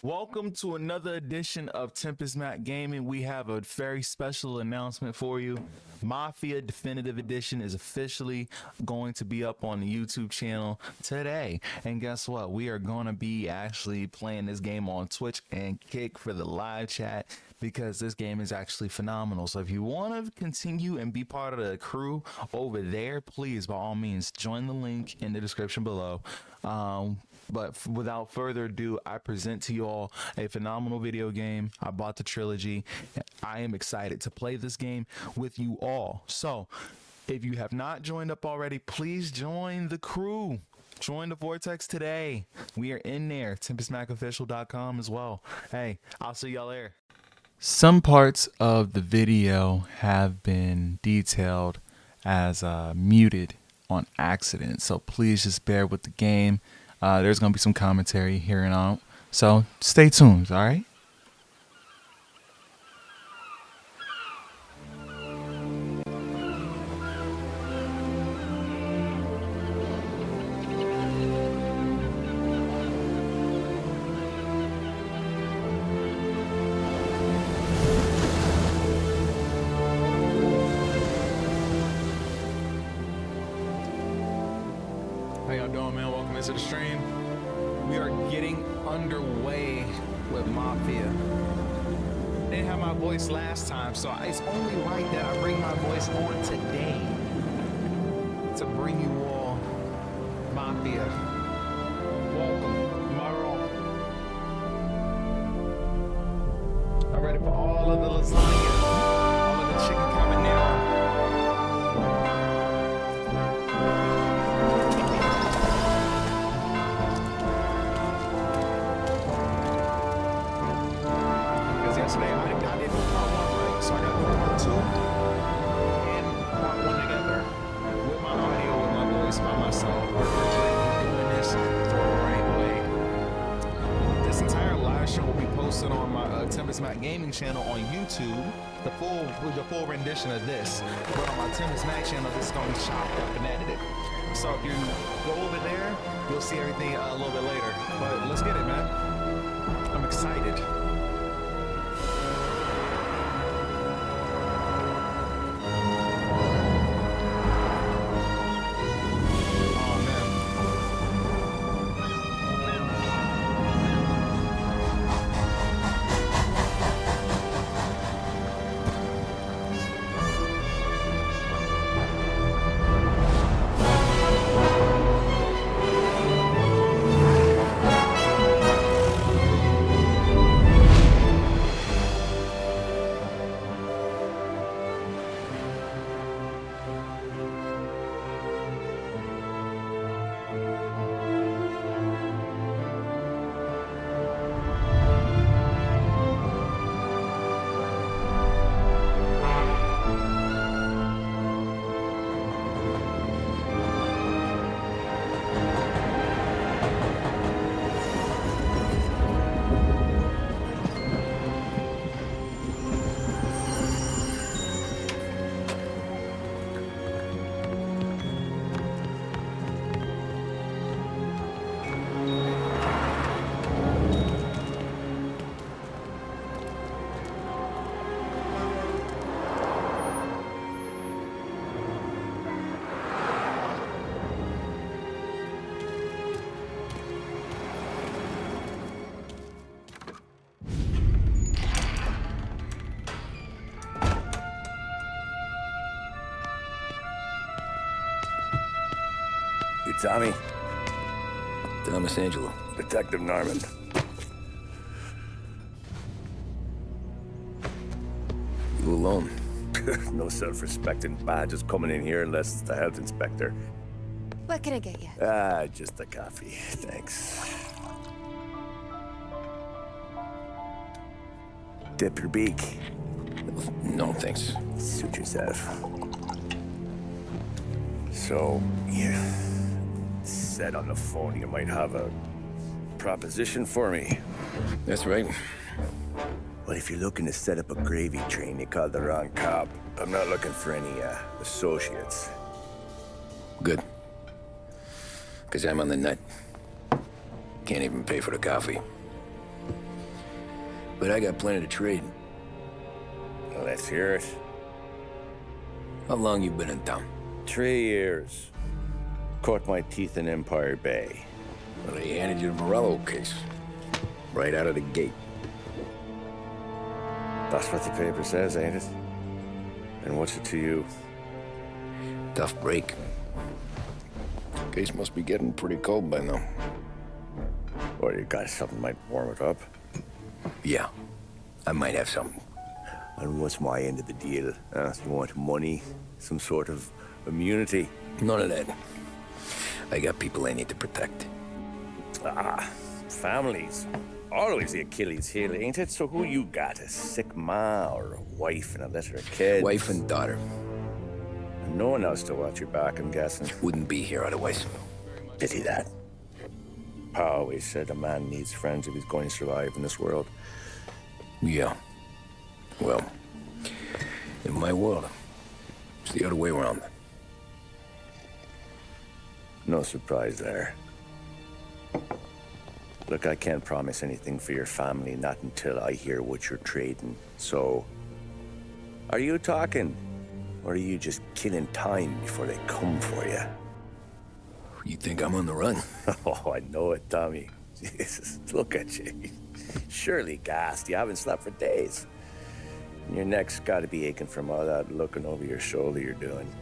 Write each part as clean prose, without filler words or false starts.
Welcome to another edition of Tempest Mac Gaming. We have a very special announcement for you. Mafia Definitive Edition is officially going to be up on the YouTube channel today. And guess what? We are going to be actually playing this game on Twitch and Kick for the live chat because this game is actually phenomenal. So if you want to continue and be part of the crew over there, please, by all means, join the link in the description below. But without further ado, I present to you all a phenomenal video game. I bought the trilogy. I am excited to play this game with you all. So if you have not joined up already, please join the crew. Join the Vortex today. We are in there. TempestMacOfficial.com as well. Hey, I'll see y'all there. Some parts of the video have been detailed as muted on accident. So please just bear with the game. There's going to be some commentary here and out. So stay tuned, all right? How y'all doing, man? Welcome into the stream. We are getting underway with Mafia. I didn't have my voice last time, so it's only right that I bring my voice on today to bring you all Mafia. Welcome, Maro. I'm ready for all of the lasagna, all of the chicken cabanero. Yesterday, I did part one, right? So I got to do part two and part one together with my audio, with my voice, by myself. Doing this the right way. This entire live show will be posted on my Tempest Mac Gaming channel on YouTube. The full rendition of this, but on my Tempest Mac channel, this is going to be chopped up and edited. So if you go over there, you'll see everything a little bit later. But let's get it, man. I'm excited. You Tommy? Thomas Angelo. Detective Norman. You alone? No self-respecting badges coming in here unless it's the health inspector. What can I get you? Just a coffee. Thanks. Dip your beak. No, thanks. Suit yourself. So, you said on the phone you might have a proposition for me. That's right. Well, if you're looking to set up a gravy train, you called the wrong cop. I'm not looking for any, associates. Good. Because I'm on the nut. Can't even pay for the coffee. but I got plenty to trade. Let's hear it. How long you been in town? 3 years. Caught my teeth in Empire Bay. Well, they handed you the Morello case. Right out of the gate. That's what the paper says, ain't it? And what's it to you? Tough break. Case must be getting pretty cold by now. Or you got something might warm it up? Yeah, I might have something. And what's my end of the deal? You want money? Some sort of immunity? None of that. I got people I need to protect. Families. Always the Achilles heel, ain't it? So who you got? A sick ma or a wife and a litter of kids? Wife and daughter. And no one else to watch your back, I'm guessing. Wouldn't be here otherwise. Pity that. Pa always said a man needs friends if he's going to survive in this world. Yeah. Well, in my world, it's the other way around. No surprise there. Look, I can't promise anything for your family, not until I hear what you're trading. So, are you talking? Or are you just killing time before they come for you? You think I'm on the run? Oh, I know it, Tommy. Jesus, look at you. Surely gassed. You haven't slept for days. And your neck's got to be aching from all that looking over your shoulder you're doing.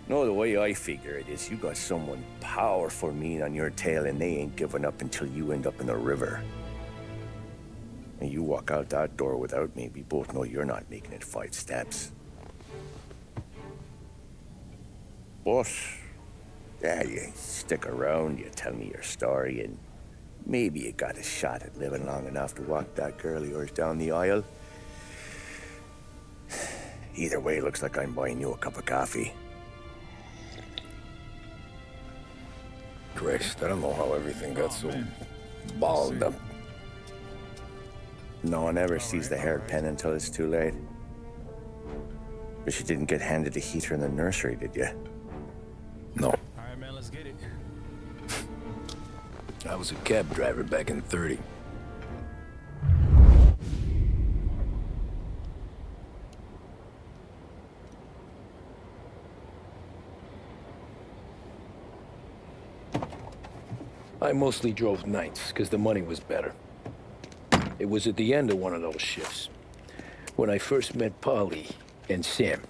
No, the way I figure it is you got someone powerful mean on your tail and they ain't giving up until you end up in the river. And you walk out that door without me, we both know you're not making it 5 steps. But, yeah, you stick around, you tell me your story, and maybe you got a shot at living long enough to walk that girl of yours down the aisle. Either way, looks like I'm buying you a cup of coffee. Christ, I don't know how everything got so balled up. No one ever sees the hairpin until it's too late. But you didn't get handed a heater in the nursery, did you? No. All right, man, let's get it. I was a cab driver back in 30. I mostly drove nights, because the money was better. It was at the end of one of those shifts, when I first met Polly and Sam.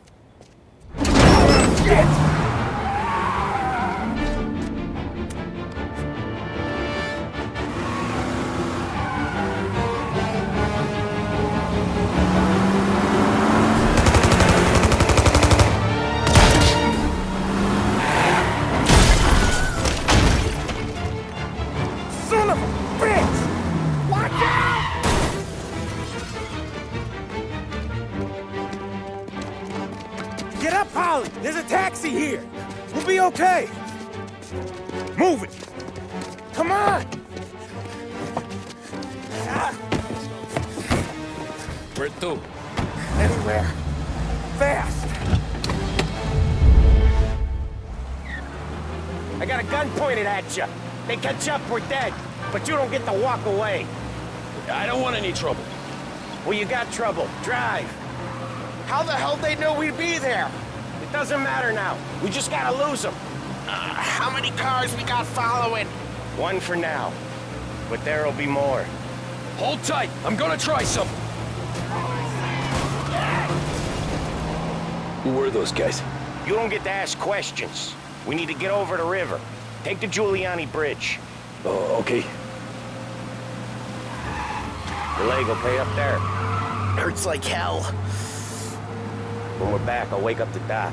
Son of a bitch! Watch out! Get up, Polly! There's a taxi here! We'll be okay! Move it! Come on! Where to? Anywhere. Fast! I got a gun pointed at you. They catch up, we're dead. But you don't get to walk away. I don't want any trouble. Well, you got trouble. Drive. How the hell they know we'd be there? It doesn't matter now. We just gotta lose them. How many cars we got following? One for now. But there'll be more. Hold tight. I'm gonna try something. Who were those guys? You don't get to ask questions. We need to get over the river. Take the Giuliani Bridge. Oh, okay. Your leg okay up there? Hurts like hell. When we're back, I'll wake up the doc.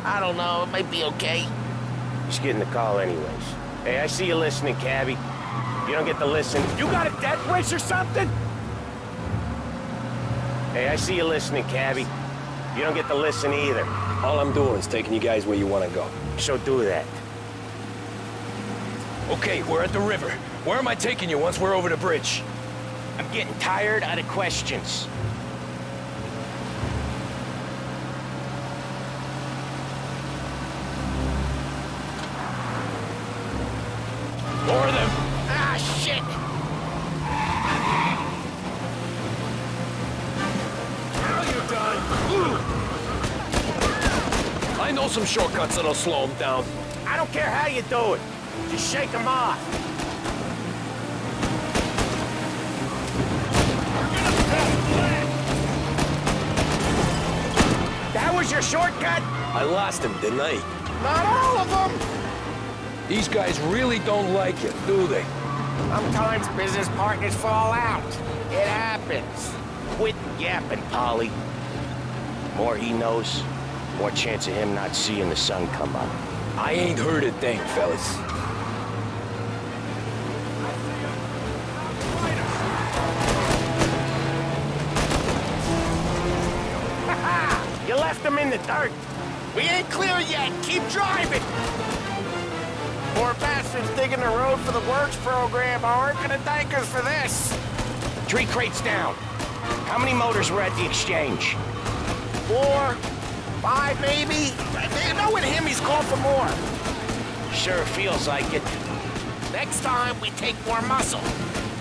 I don't know, it might be okay. Just getting the call anyways. Hey, I see you listening, cabbie. You don't get to listen. You got a death wish or something? Hey, I see you listening, cabbie. You don't get to listen either. All I'm doing is taking you guys where you want to go. So do that. Okay, we're at the river. Where am I taking you once we're over the bridge? I'm getting tired out of questions. More of them. Ah, shit! know some shortcuts that'll slow him down. I don't care how you do it. Just shake him off. That was your shortcut? I lost him, didn't I? Not all of them. These guys really don't like you, do they? Sometimes business partners fall out. It happens. Quit yapping, Polly. More he knows, more chance of him not seeing the sun come up. I ain't heard a thing, fellas. You left him in the dirt. We ain't clear yet. Keep driving. Poor bastards digging the road for the works program aren't gonna thank us for this. 3 crates down. How many motors were at the exchange? 4, 5 maybe? You know with him he's called for more. Sure feels like it. Next time we take more muscle.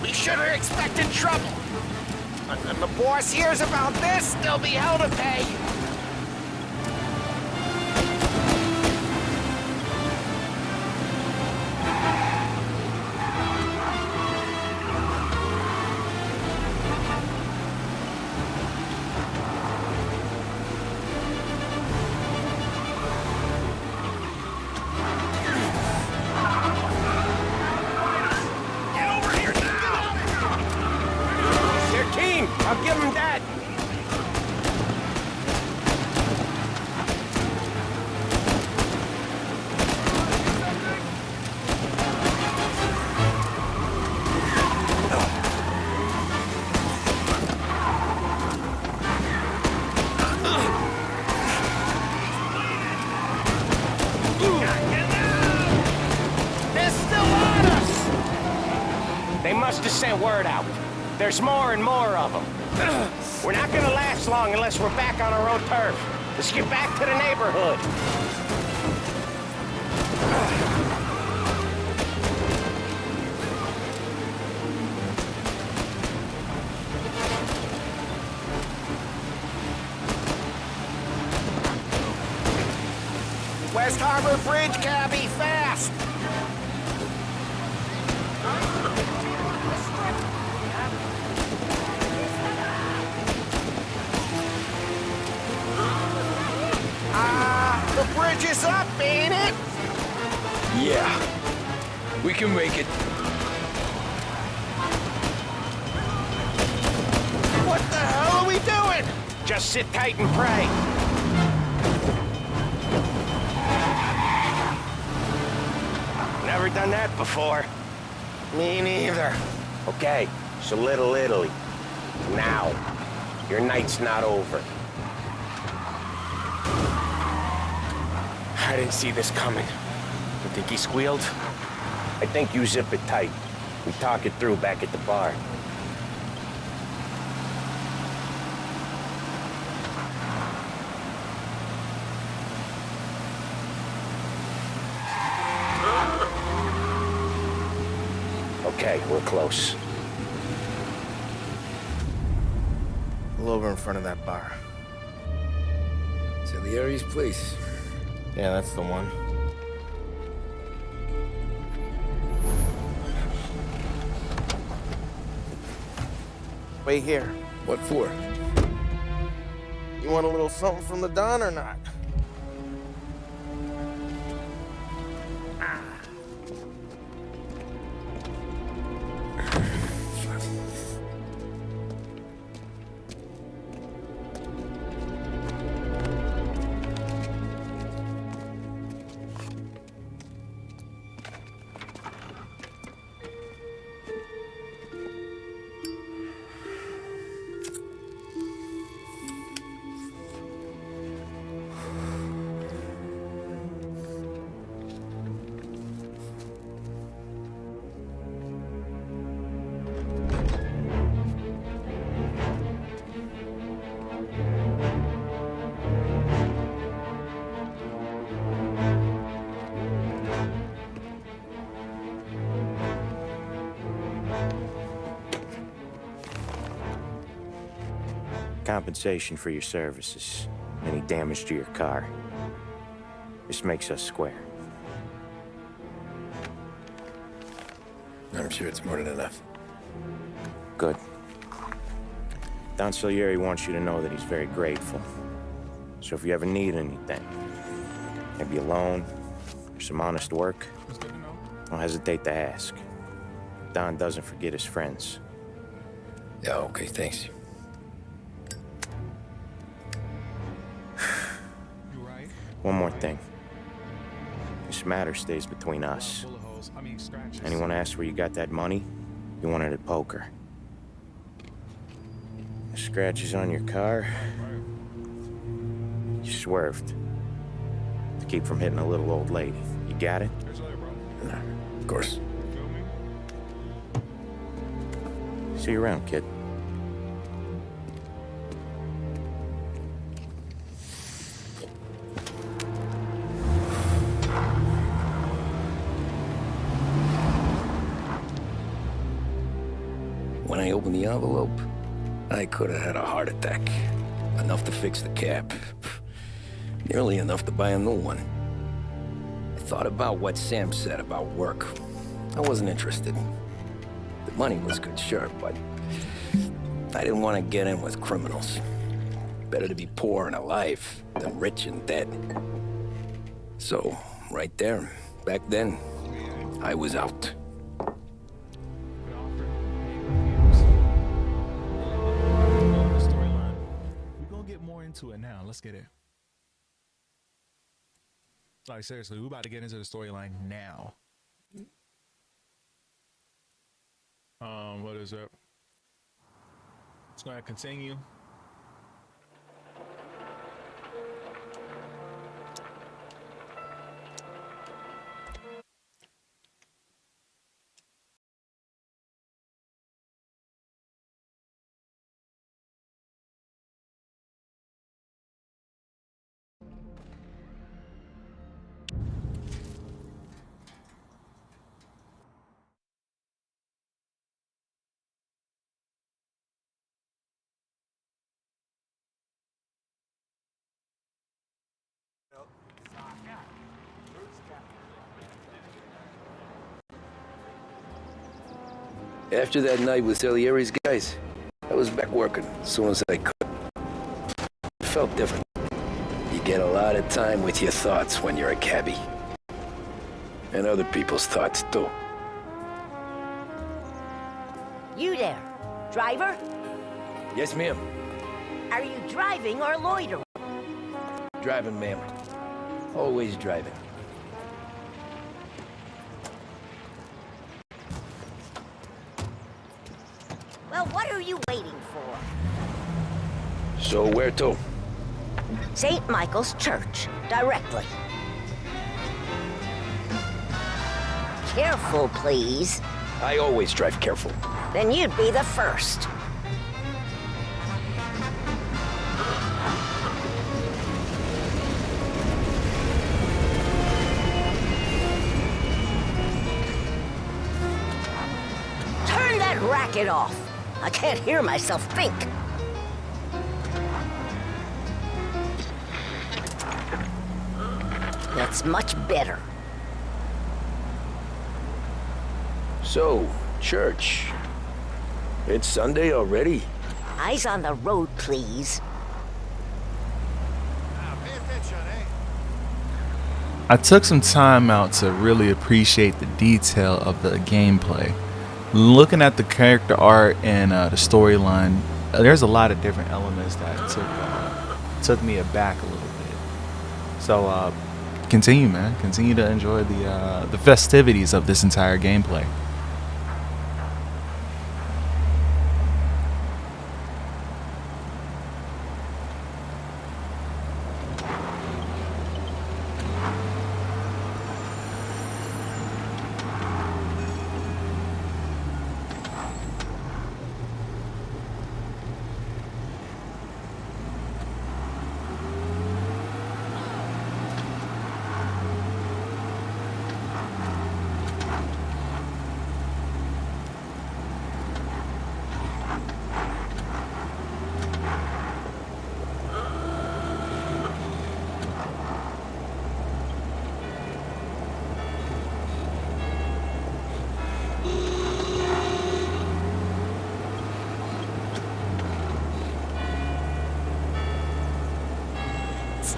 We should have expected trouble. When the boss hears about this, there'll be hell to pay. I'll give him that. They're still on us. They must have sent word out. There's more and more of them. We're not gonna last long unless we're back on our own turf. Let's get back to the neighborhood. West Harbor Bridge, cabby, fast! The bridge is up, ain't it? Yeah. We can make it. What the hell are we doing? Just sit tight and pray. Never done that before. Me neither. Okay, so Little Italy. Now, your night's not over. I didn't see this coming. You think he squealed? I think you zip it tight. We talk it through back at the bar. Okay, we're close. Pull over in front of that bar. Salieri's place. Yeah, that's the one. Wait here. What for? You want a little something from the Don or not? Compensation for your services. Any damage to your car. This makes us square. I'm sure it's more than enough. Good. Don Salieri wants you to know that he's very grateful. So if you ever need anything, maybe a loan or some honest work, don't hesitate to ask. Don doesn't forget his friends. Yeah, okay, thanks. You right? One more thing. This matter stays between us. Bullet holes. I mean scratches. Anyone asks where you got that money, you won it at poker. The scratches on your car, you swerved to keep from hitting a little old lady. You got it? Nah, of course. See you around, kid. When I opened the envelope, I could have had a heart attack. Enough to fix the cap. Nearly enough to buy a new one. I thought about what Sam said about work. I wasn't interested. The money was good, sure, but I didn't want to get in with criminals. Better to be poor and alive than rich and dead. So, right there, back then, I was out. We're gonna get more into it now. Let's get it. Like seriously, we're about to get into the storyline now. What is it? It's gonna continue. After that night with Salieri's guys, I was back working as soon as I could. It felt different. You get a lot of time with your thoughts when you're a cabbie. And other people's thoughts, too. You there, driver? Yes, ma'am. Are you driving or loitering? Driving, ma'am. Always driving. Well, what are you waiting for? So where to? St. Michael's Church, directly. Careful, please. I always drive careful. Then you'd be the first. Turn that racket off. I can't hear myself think. That's much better. So, church. It's Sunday already? Eyes on the road, please. I took some time out to really appreciate the detail of the gameplay. Looking at the character art and the storyline, there's a lot of different elements that took me aback a little bit. So continue, man. Continue to enjoy the festivities of this entire gameplay.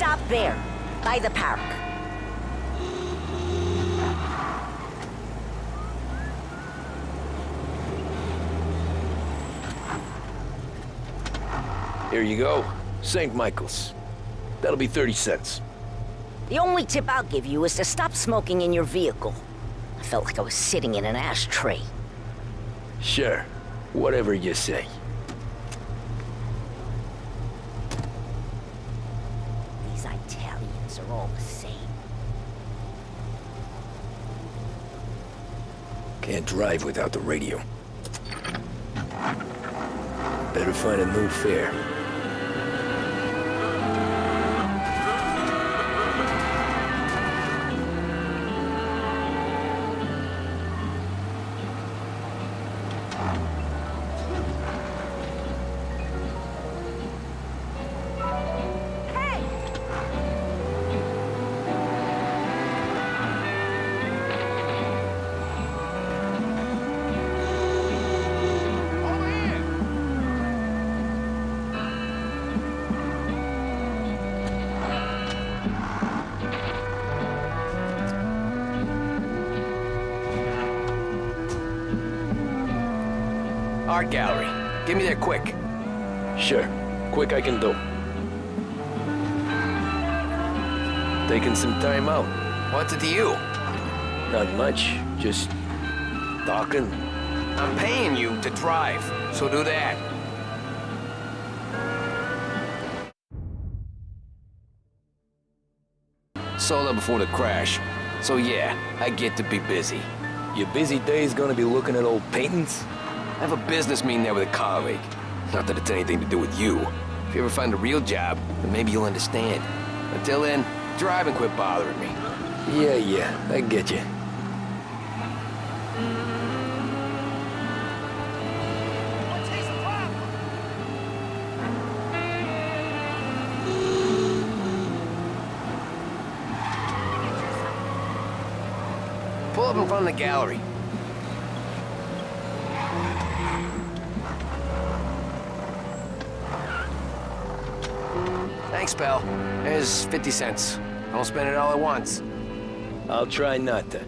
stop there, by the park. Here you go. St. Michael's. That'll be 30 cents. The only tip I'll give you is to stop smoking in your vehicle. I felt like I was sitting in an ashtray. Sure. Whatever you say. These Italians are all the same. Can't drive without the radio. Better find a new fare. Art gallery. Get me there quick. Sure. Quick I can do. Taking some time out. What's it to you? Not much. Just talking. I'm paying you to drive, so do that. Sold up before the crash. So yeah, I get to be busy. Your busy day's gonna be looking at old paintings? I have a business meeting there with a colleague. Not that it's anything to do with you. If you ever find a real job, then maybe you'll understand. Until then, drive and quit bothering me. Yeah, I get you. Pull up in front of the gallery. Thanks, pal. There's 50 cents. Don't spend it all at once. I'll try not to.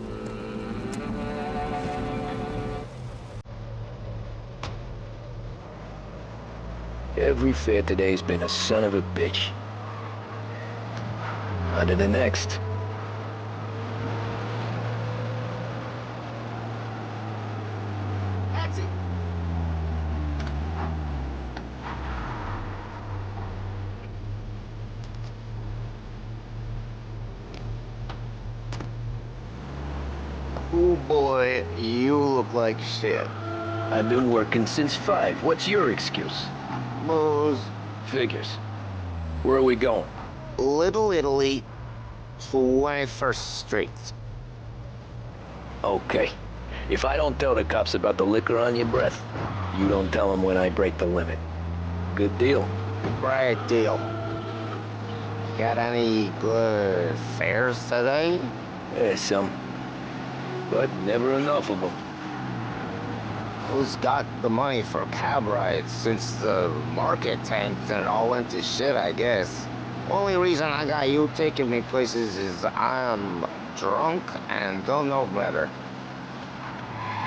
Every fair today's been a son of a bitch. On to the next. Oh boy, you look like shit. I've been working since 5. What's your excuse? Booze. Figures. Where are we going? Little Italy, 21st Street. Okay. If I don't tell the cops about the liquor on your breath, you don't tell them when I break the limit. Good deal. Right deal. Got any good fares today? There's some. But never enough of them. Who's got the money for cab rides since the market tanked and it all went to shit, I guess? Only reason I got you taking me places is I'm drunk and don't know better.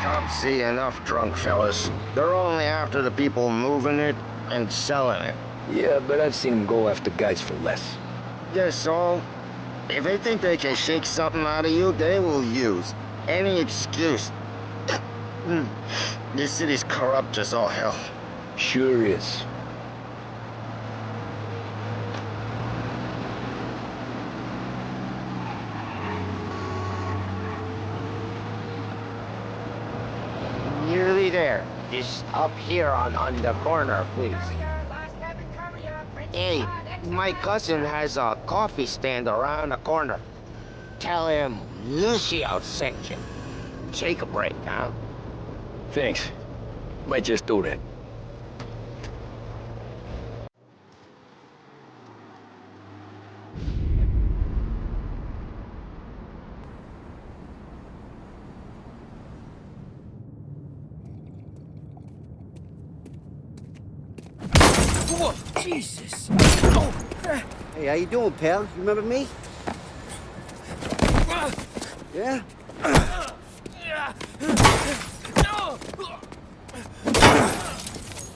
Don't see enough drunk fellas. They're only after the people moving it and selling it. Yeah, but I've seen them go after guys for less. Yes, so if they think they can shake something out of you, they will use any excuse. This city's corrupt as all hell. Sure is. Nearly there. Just up here on the corner, please. Hey, my cousin has a coffee stand around the corner. Tell him Lucio sent you. Take a break, huh? Thanks. Might just do that. Whoa, Jesus. Oh. Hey, how you doing, pal? You remember me? Yeah?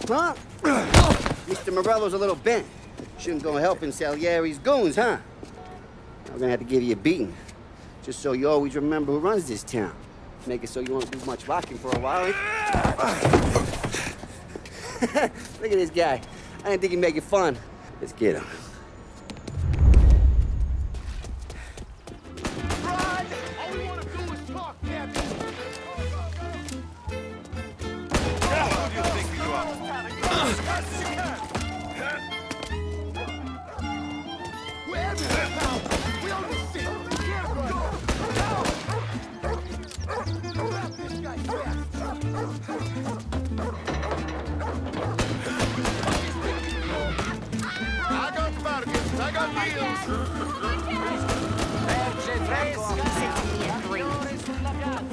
Huh? Mr. Morello's a little bent. Shouldn't go helping Salieri's goons, huh? I'm gonna have to give you a beating. Just so you always remember who runs this town. Make it so you won't do much rocking for a while. Look at this guy. I didn't think he'd make it fun. Let's get him.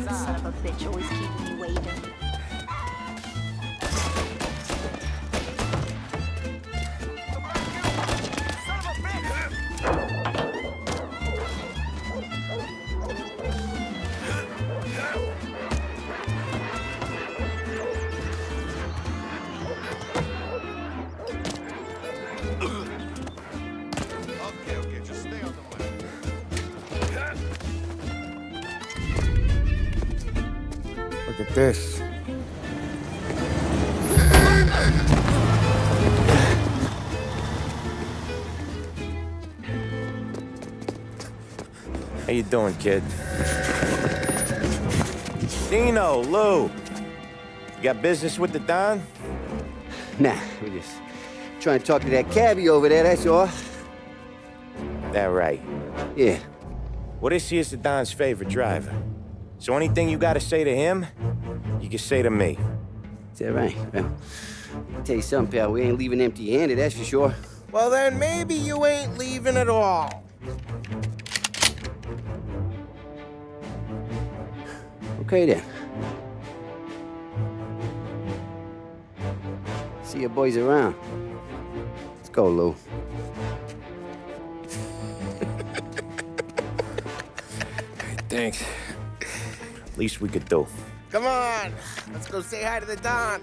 Son of a bitch, always keeping me waiting. Okay, just stay on the way. Look at this. How you doing, kid? Dino, Lou. You got business with the Don? Nah, we're just trying to talk to that cabbie over there, that's all. That right. Yeah. Well, this here's the Don's favorite driver. So anything you gotta say to him, you can say to me. Is that right? Well, I'll tell you something, pal. We ain't leaving empty-handed, that's for sure. Well, then maybe you ain't leaving at all. Okay, then. See your boys around. Let's go, Lou. Thanks. Least we could do. Come on, let's go say hi to the Don.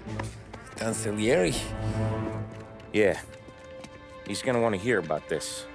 Don Salieri? Yeah. He's gonna want to hear about this.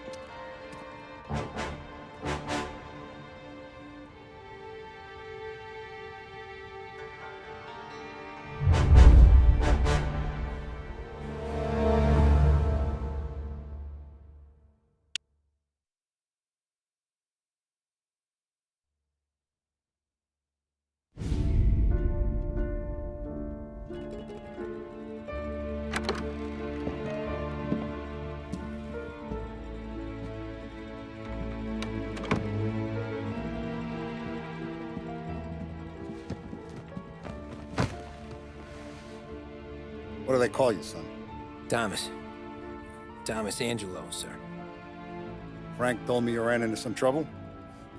What do they call you, son? Thomas. Thomas Angelo, sir. Frank told me you ran into some trouble?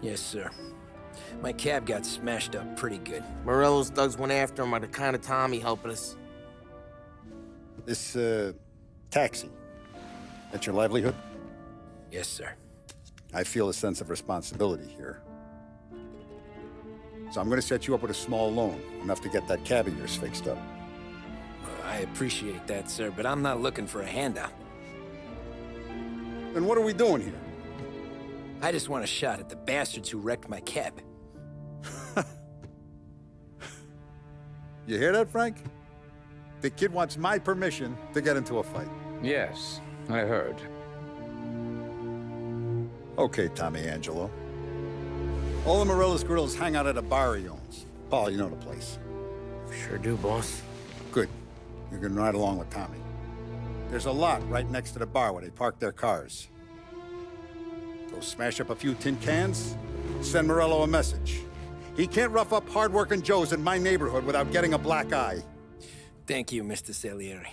Yes, sir. My cab got smashed up pretty good. Morello's thugs went after him on account of Tommy helping us. This, taxi, that's your livelihood? Yes, sir. I feel a sense of responsibility here. So I'm gonna set you up with a small loan, enough to get that cab of yours fixed up. I appreciate that, sir, but I'm not looking for a handout. Then what are we doing here? I just want a shot at the bastards who wrecked my cab. You hear that, Frank? The kid wants my permission to get into a fight. Yes, I heard. Okay, Tommy Angelo. All the Morello's girls hang out at a bar he owns. Paul, you know the place. Sure do, boss. Good. You're gonna ride along with Tommy. There's a lot right next to the bar where they park their cars. Go smash up a few tin cans, send Morello a message. He can't rough up hard-working Joes in my neighborhood without getting a black eye. Thank you, Mr. Salieri.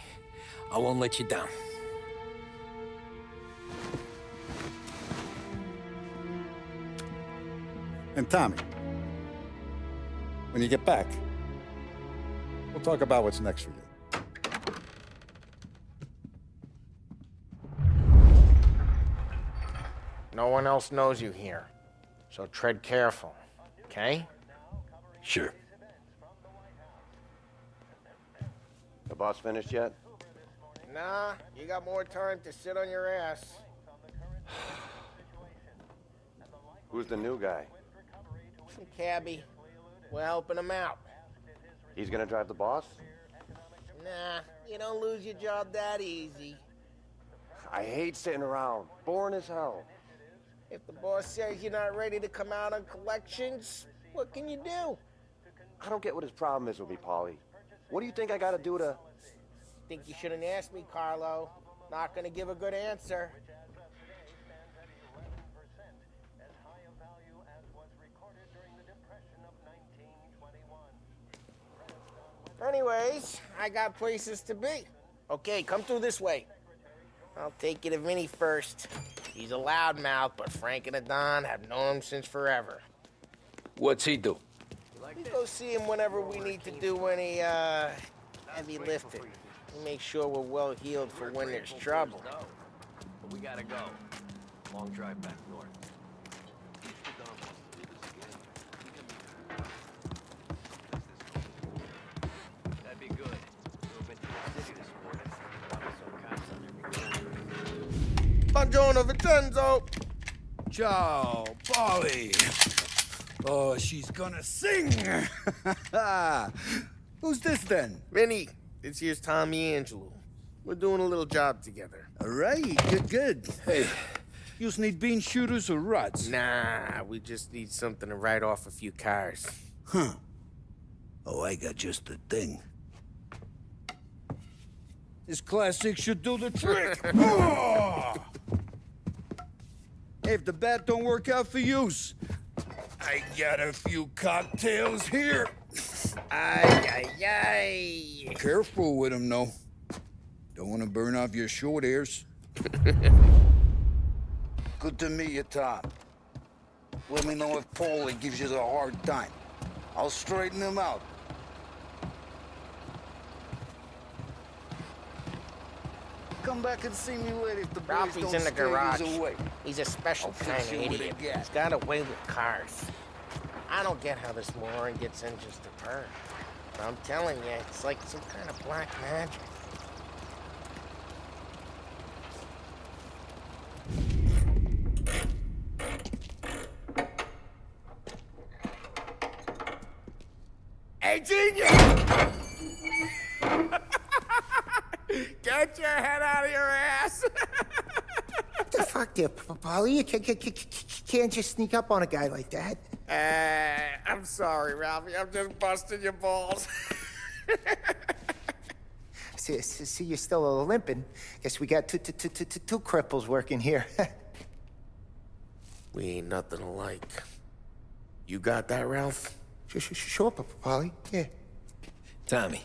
I won't let you down. And Tommy, when you get back, we'll talk about what's next for you. No one else knows you here. So tread careful, okay? Sure. The boss finished yet? Nah, you got more time to sit on your ass. Who's the new guy? Some cabbie. We're helping him out. He's gonna drive the boss? Nah, you don't lose your job that easy. I hate sitting around. Boring as hell. If the boss says you're not ready to come out on collections, what can you do? I don't get what his problem is with me, Polly. What do you think I gotta do to... Think you shouldn't ask me, Carlo. Not gonna give a good answer. Anyways, I got places to be. Okay, come through this way. I'll take you to Vinny first. He's a loudmouth, but Frank and the Don have known him since forever. What's he do? We go see him whenever we need to do any, heavy lifting. We make sure we're well healed for when there's trouble. But we gotta go. Long drive back north. That'd be good. We've been to the city this morning. Probably some cops on every corner. Buongiorno, Vincenzo! Ciao, Polly. Oh, she's gonna sing. Who's this then? Vinny, this here's Tommy Angelo. We're doing a little job together. All right, good. Hey, you need bean shooters or rods? Nah, we just need something to write off a few cars. Huh. Oh, I got just the thing. This classic should do the trick. Oh! Hey, if the bat don't work out for use, I got a few cocktails here. Ay. Careful with them, though. Don't want to burn off your short hairs. Good to meet you, Tom. Let me know if Paulie gives you the hard time. I'll straighten him out. Come back and see me later if the boys Ralphie's don't in the stay garage. away. He's a special I'll kind fix of you with idiot. a gat. He's got a way with cars. I don't get how this moron gets in just to purr. But I'm telling you, it's like some kind of black magic. Hey, genius! Get your head out of your ass! What the fuck there, Polly? You can't just sneak up on a guy like that. I'm sorry, Ralphie. I'm just busting your balls. See, you're still limping. Guess we got two cripples working here. We ain't nothing alike. You got that, Ralph? Sure, Polly. Yeah. Tommy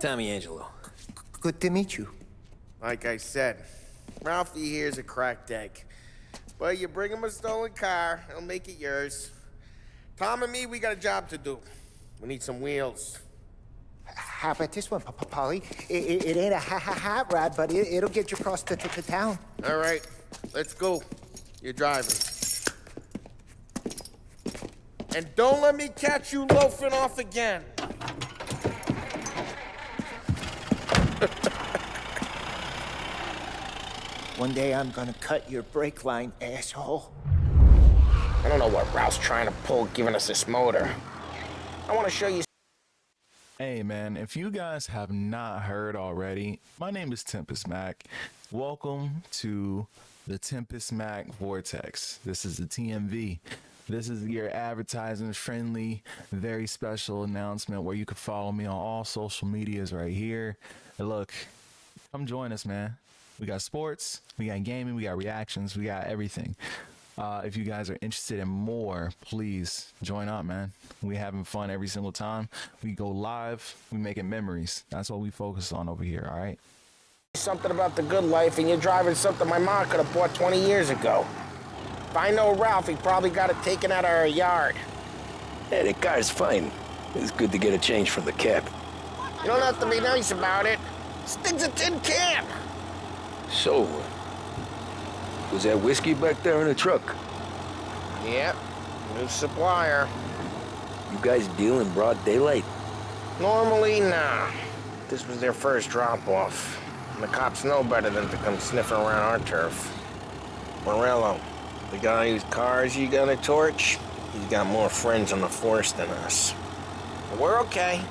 Angelo. Good to meet you. Like I said, Ralphie here's a cracked egg. But you bring him a stolen car, he'll make it yours. Tom and me, we got a job to do. We need some wheels. How about this one, Polly? It ain't a hot rod, but it'll get you across to town. All right, let's go. You're driving. And don't let me catch you loafing off again. One day I'm gonna cut your brake line, asshole. I don't know what Ralph's trying to pull giving us this motor. I want to show you. Hey man, if you guys have not heard already, my name is Tempest Mac. Welcome to the Tempest Mac Vortex. This is the TMV. This is your advertising friendly, very special announcement where you can follow me on all social medias right here. And look, come join us, man. We got sports, we got gaming, we got reactions, we got everything. If you guys are interested in more, please join up, man. We having fun every single time. We go live, we making memories. That's what we focus on over here, all right? Something about the good life, and you're driving something my mom could have bought 20 years ago. If I know Ralph, he probably got it taken out of our yard. Hey, the car's fine. It's good to get a change from the cab. You don't have to be nice about it. This thing's a tin can. So, Was that whiskey back there in the truck? Yep, new supplier. You guys deal in broad daylight? Normally, nah. This was their first drop-off. And the cops know better than to come sniffing around our turf. Morello, the guy whose cars you got a torch, he's got more friends on the force than us. But we're okay,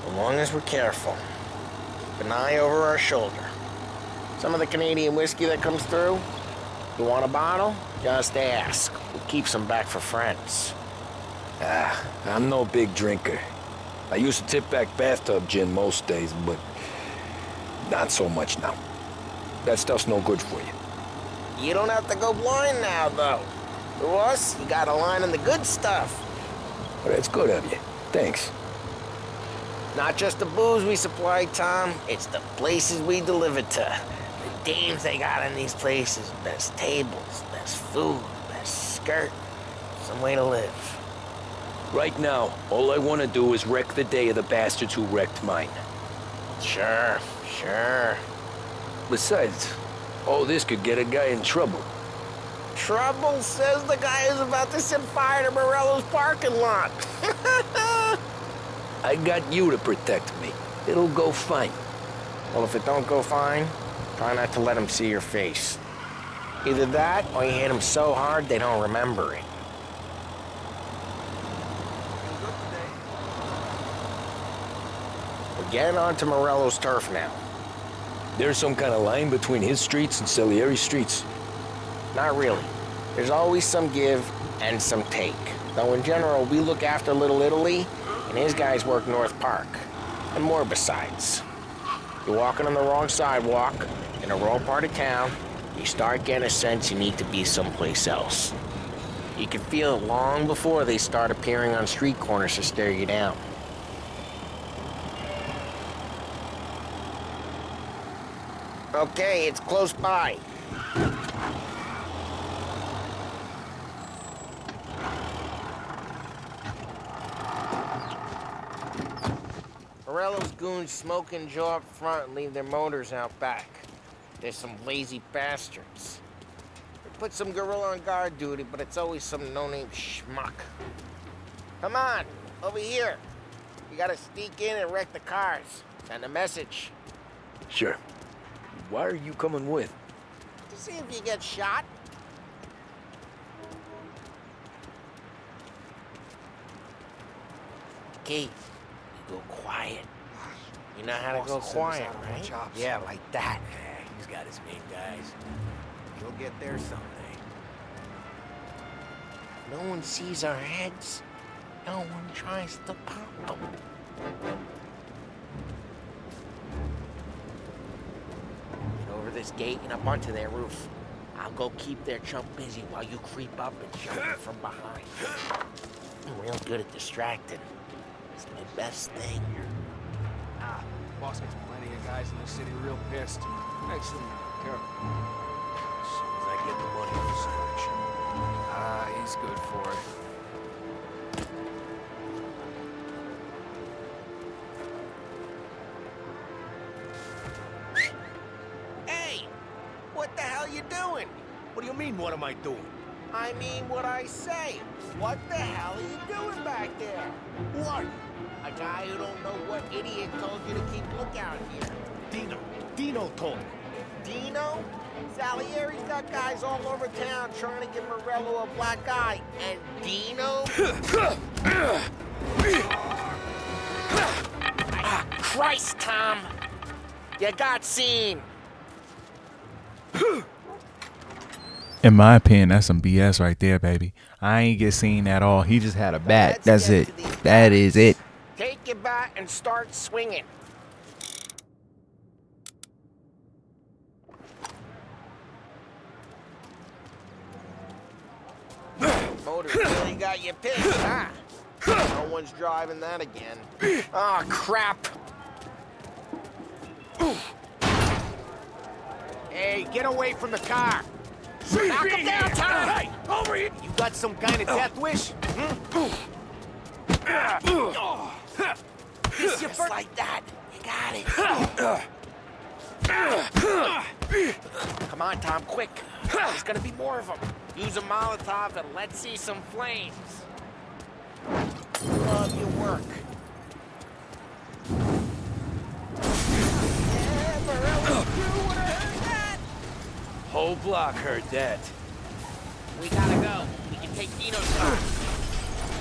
so long as we're careful. Keep an eye over our shoulder. Some of the Canadian whiskey that comes through, you want a bottle? Just ask. We'll keep some back for friends. I'm no big drinker. I used to tip back bathtub gin most days, but not so much now. That stuff's no good for you. You don't have to go blind now, though. Through us, you got a line on the good stuff. Well, that's good of you. Thanks. Not just the booze we supply, Tom. It's the places we deliver to. The dames they got in these places. Best tables, best food, best skirt. Some way to live. Right now, all I want to do is wreck the day of the bastards who wrecked mine. Sure. Besides, all this could get a guy in trouble. Trouble, says the guy who's about to set fire to Morello's parking lot. I got you to protect me. It'll go fine. Well, if it don't go fine, try not to let them see your face. Either that, or you hit them so hard they don't remember it. We're getting onto Morello's turf now. There's some kind of line between his streets and Salieri's streets. Not really. There's always some give and some take. Though in general, we look after Little Italy, and his guys work North Park. And more besides. You're walking on the wrong sidewalk, in the wrong part of town, you start getting a sense you need to be someplace else. You can feel it long before they start appearing on street corners to stare you down. Okay, it's close by. Morello's goons smoke and jaw up front and leave their motors out back. They're some lazy bastards. They put some gorilla on guard duty, but it's always some no-name schmuck. Come on, over here. You gotta sneak in and wreck the cars. Send a message. Sure. Why are you coming with? To see if you get shot. Key, you go quiet. You know how to go quiet, right? Yeah, like that. Yeah, he's got his main guys. He'll get there someday. No one sees our heads. No one tries to pop them. Get over this gate and up onto their roof. I'll go keep their chump busy while you creep up and jump in from behind. I'm real good at distracting. It's my best thing. Boss gets plenty of guys in the city real pissed. Actually, careful. As soon as I get the money for selection. He's good for it. Hey! What the hell you doing? What do you mean, what am I doing? I mean what I say. What the hell are you doing back there? Who are you? A guy who don't know what idiot told you to keep lookout here. Dino told me. Dino? Salieri's got guys all over town trying to give Morello a black eye. And Dino? Christ, Tom! You got seen! In my opinion, that's some BS right there, baby. I ain't get seen at all. He just had a bat. That's it. That is it. Take your bat and start swinging. Motor really got you pissed, huh? No one's driving that again. Oh, crap. Hey, get away from the car! Knock him down, Tom! Hey, over here! You got some kind of death wish? Just like that. You got it. Come on, Tom, quick. There's gonna be more of them. Use a Molotov and let's see some flames. Love your work. Whole block heard that. We gotta go. We can take Dino's car.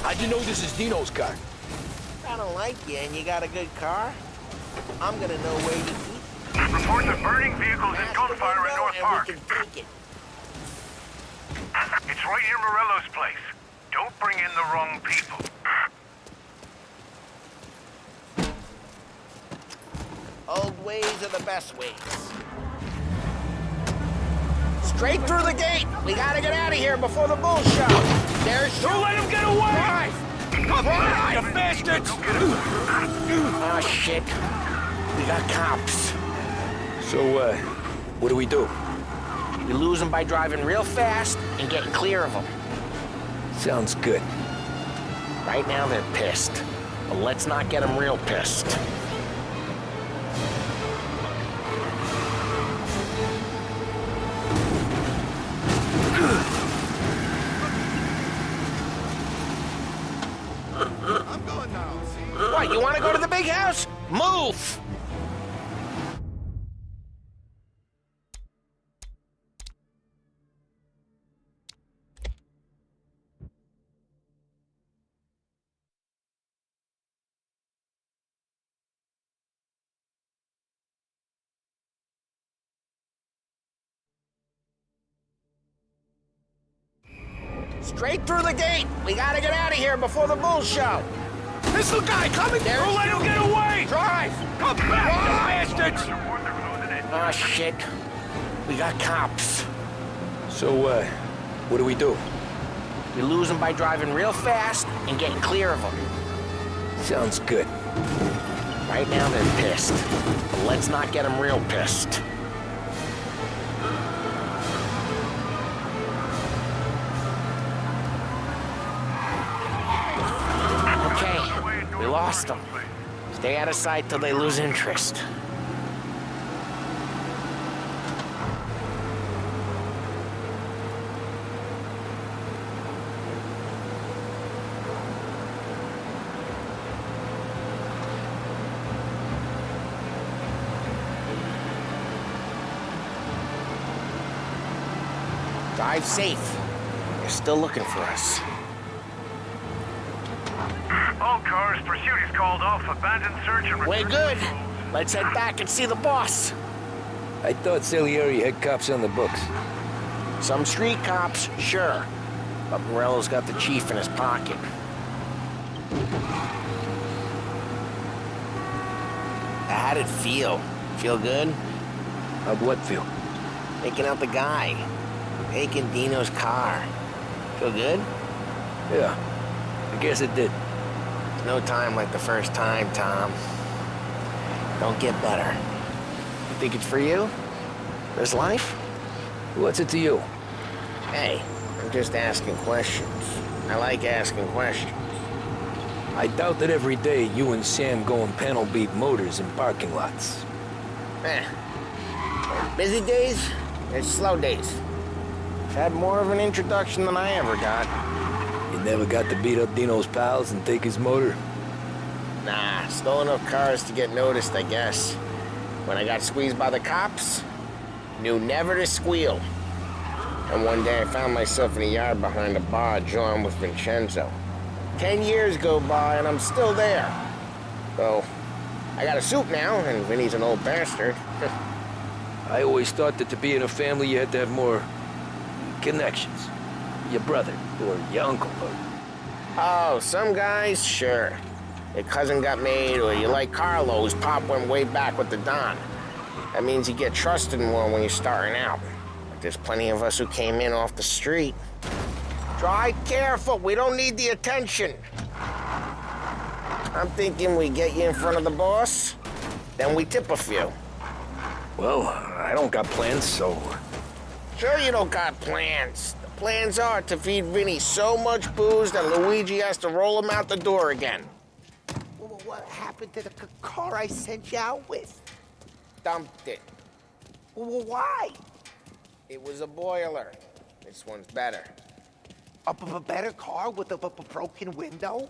How'd you know this is Dino's car? I don't like you and you got a good car. I'm gonna know where you keep. Reports of burning vehicles and gunfire in North Park. We can take it. It's right near Morello's place. Don't bring in the wrong people. Old ways are the best ways. Straight through the gate. We gotta get out of here before the bull show. There's... Don't let him get away! Drive! Drive, you bastards! Oh, shit. We got cops. So, what do we do? We lose them by driving real fast and getting clear of them. Sounds good. Right now they're pissed. But let's not get them real pissed. I'm going now. What, you want to go to the big house? Move! Straight through the gate. We gotta get out of here before the bull show. Missile guy coming! There's Don't let him get away! Drive! Come back, you bastards! Oh, shit. We got cops. So, what do we do? We lose them by driving real fast and getting clear of them. Sounds good. Right now they're pissed. But let's not get them real pissed. Okay, we lost them. Stay out of sight till they lose interest. Drive safe. They're still looking for us. All cars, pursuit is called off. Abandoned search and... We're good. Let's head back and see the boss. I thought Salieri had cops on the books. Some street cops, sure. But Morello's got the chief in his pocket. How'd it feel? Feel good? How'd what feel? Taking out the guy. Taking Dino's car. Feel good? Yeah, I guess it did. No time like the first time, Tom. Don't get better. You think it's for you? This life? What's it to you? Hey, I'm just asking questions. I like asking questions. I doubt that every day you and Sam go and panel beat motors in parking lots. Busy days, there's slow days. I've had more of an introduction than I ever got. You never got to beat up Dino's pals and take his motor? Nah, stole enough cars to get noticed, I guess. When I got squeezed by the cops, knew never to squeal. And one day I found myself in a yard behind a bar joined with Vincenzo. 10 years go by and I'm still there. So, I got a suit now, and Vinny's an old bastard. I always thought that to be in a family you had to have more connections. Your brother, or your uncle, or... Oh, some guys, sure. Your cousin got made, or you like Carlo's, Pop went way back with the Don. That means you get trusted more when you're starting out. But there's plenty of us who came in off the street. Drive careful, we don't need the attention. I'm thinking we get you in front of the boss, then we tip a few. Well, I don't got plans, so... Sure you don't got plans. The plans are to feed Vinny so much booze that Luigi has to roll him out the door again. What happened to the car I sent you out with? Dumped it. Why? It was a boiler. This one's better. A better car with a broken window?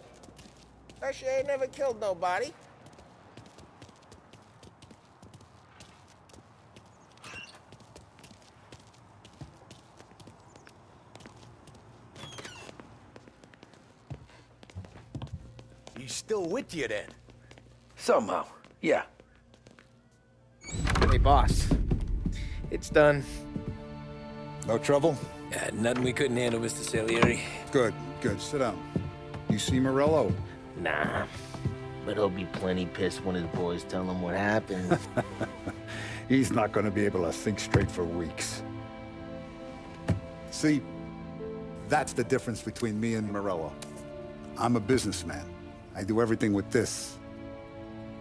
That shit ain't never killed nobody. He's still with you then? Somehow, yeah. Hey, boss. It's done. No trouble? Yeah, nothing we couldn't handle, Mr. Salieri. Good, good. Sit down. You see Morello? Nah. But he'll be plenty pissed when his boys tell him what happened. He's not going to be able to think straight for weeks. See, that's the difference between me and Morello. I'm a businessman. I do everything with this.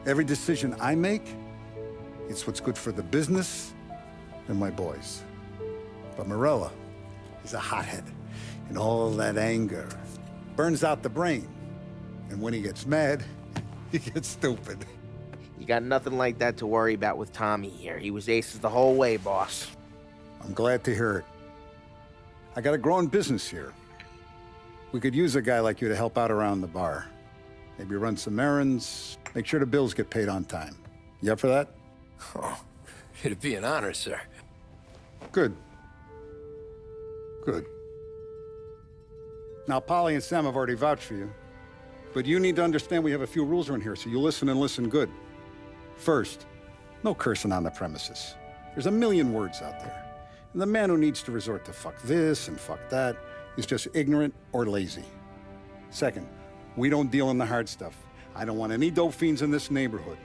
Every decision I make, it's what's good for the business and my boys. But Morello is a hothead, and all that anger burns out the brain. And when he gets mad, he gets stupid. You got nothing like that to worry about with Tommy here. He was aces the whole way, boss. I'm glad to hear it. I got a growing business here. We could use a guy like you to help out around the bar. Maybe run some errands, make sure the bills get paid on time. You up for that? Oh, it'd be an honor, sir. Good. Good. Now, Polly and Sam have already vouched for you. But you need to understand we have a few rules around here, so you listen and listen good. First, no cursing on the premises. There's a million words out there. And the man who needs to resort to fuck this and fuck that is just ignorant or lazy. Second, we don't deal in the hard stuff. I don't want any dope fiends in this neighborhood.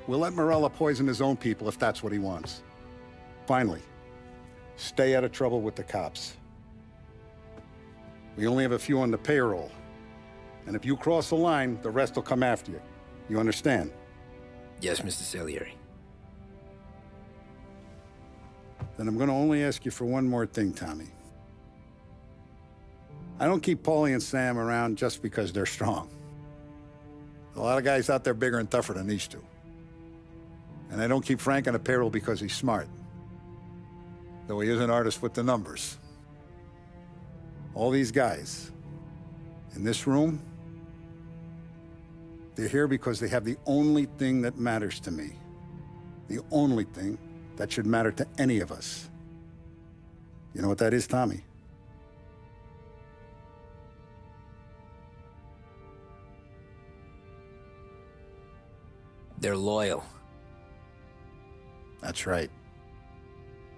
We'll let Morello poison his own people if that's what he wants. Finally, stay out of trouble with the cops. We only have a few on the payroll. And if you cross the line, the rest will come after you. You understand? Yes, Mr. Salieri. Then I'm going to only ask you for one more thing, Tommy. I don't keep Paulie and Sam around just because they're strong. A lot of guys out there bigger and tougher than these two. And I don't keep Frank on a payroll because he's smart. Though he is an artist with the numbers. All these guys in this room, they're here because they have the only thing that matters to me. The only thing that should matter to any of us. You know what that is, Tommy? They're loyal. That's right.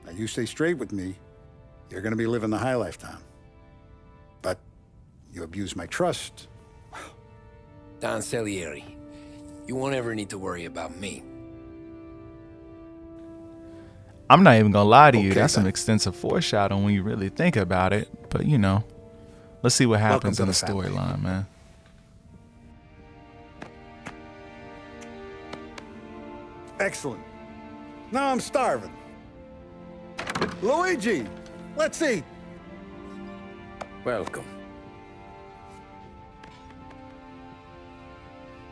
Now, you stay straight with me, you're gonna be living the high life, Tom. But you abuse my trust. Don Salieri, you won't ever need to worry about me. I'm not even gonna lie to you. Okay, That's some then. extensive foreshadowing when you really think about it. But you know, let's see what happens in the Welcome to the family. storyline, man. Excellent. Now I'm starving. Luigi, let's eat. Welcome.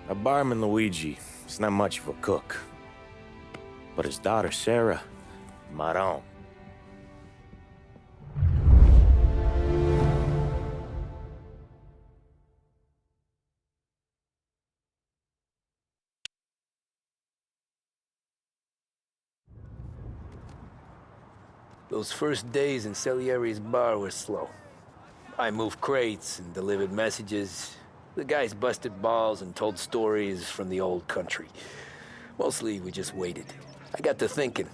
A barman Luigi is not much of a cook. But his daughter Sarah, Maron. Those first days in Salieri's bar were slow. I moved crates and delivered messages. The guys busted balls and told stories from the old country. Mostly, we just waited. I got to thinking,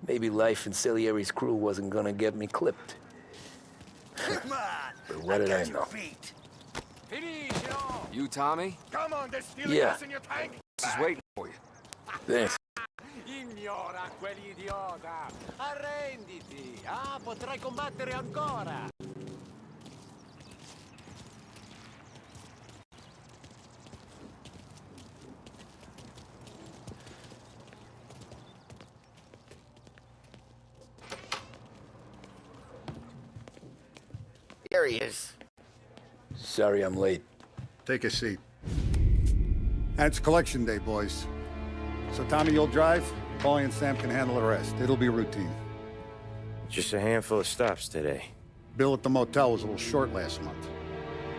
maybe life in Salieri's crew wasn't gonna get me clipped. But what did I know? You, Tommy? Come on, there's steel Yeah. gas in your tank. This is waiting for you. Thanks. Ignora quell'idiota! Arrenditi! Ah, potrai combattere ancora! Here he is. Sorry I'm late. Take a seat. And it's collection day, boys. So Tommy, you'll drive. Paulie and Sam can handle the rest. It'll be routine. Just a handful of stops today. Bill at the motel was a little short last month.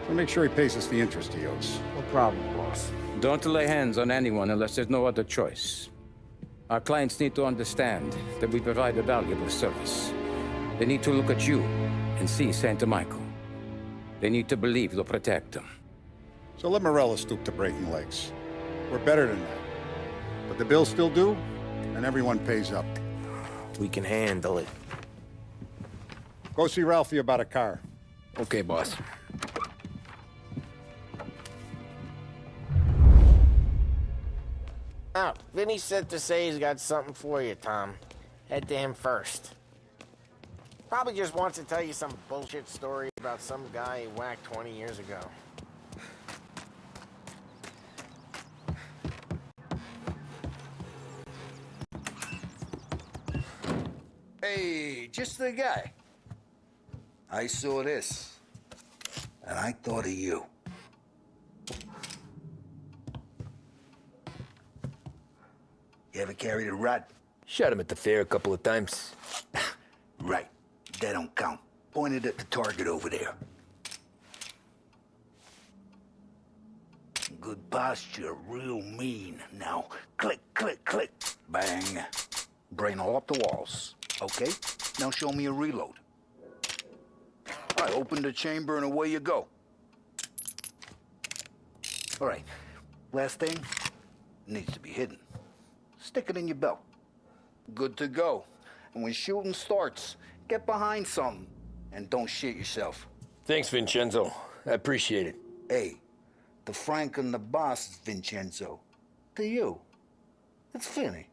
So make sure he pays us the interest he owes. No problem, boss. Don't lay hands on anyone unless there's no other choice. Our clients need to understand that we provide a valuable service. They need to look at you and see Santa Michael. They need to believe you'll protect them. So let Morello stoop to breaking legs. We're better than that. But the bills still due, and everyone pays up. We can handle it. Go see Ralphie about a car. Okay, boss. Oh, Vinny said to say he's got something for you, Tom. Head to him first. Probably just wants to tell you some bullshit story about some guy he whacked 20 years ago. Hey, just the guy. I saw this, and I thought of you. You ever carried a rod? Shot him at the fair a couple of times. Right. That don't count. Pointed at the target over there. Good posture, real mean. Now, click, click, click. Bang. Brain all up the walls. Okay? Now show me a reload. All right, open the chamber and away you go. All right. Last thing, needs to be hidden. Stick it in your belt. Good to go. And when shooting starts, get behind something and don't shit yourself. Thanks, Vincenzo. I appreciate it. Hey, the Frank and the boss is Vincenzo. To you, it's Vinny.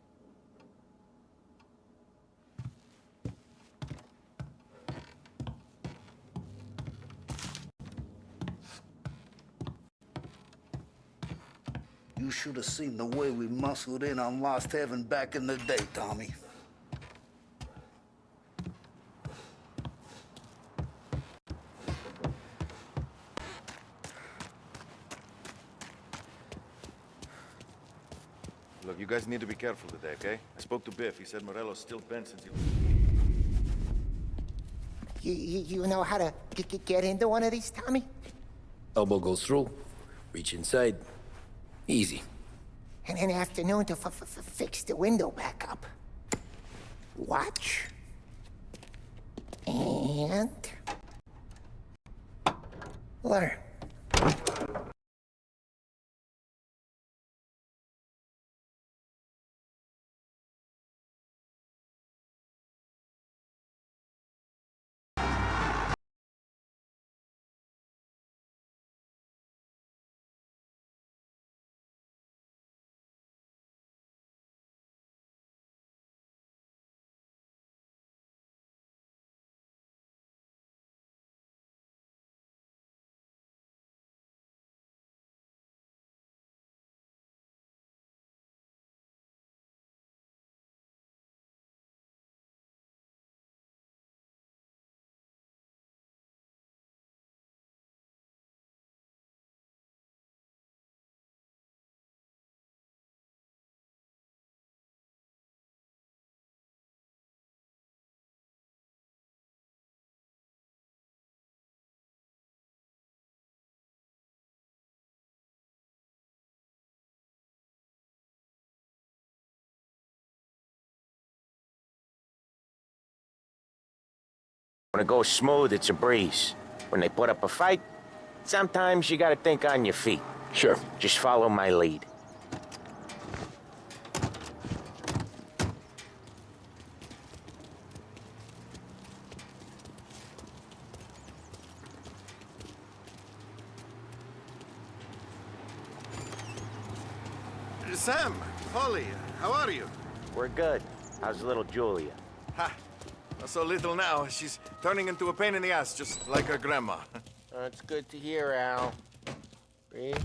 You should have seen the way we muscled in on Lost Heaven back in the day, Tommy. Look, you guys need to be careful today, okay? I spoke to Biff. He said Morello's still bent since he... You know how to get into one of these, Tommy? Elbow goes through, reach inside. Easy. And an afternoon to fix the window back up. Watch. And... learn. When it goes smooth, it's a breeze. When they put up a fight, sometimes you gotta think on your feet. Sure. Just follow my lead. Sam, Polly, how are you? We're good. How's little Julia? Ha! Not so little now. She's turning into a pain in the ass, just like her grandma. That's good to hear, Al. Breathe.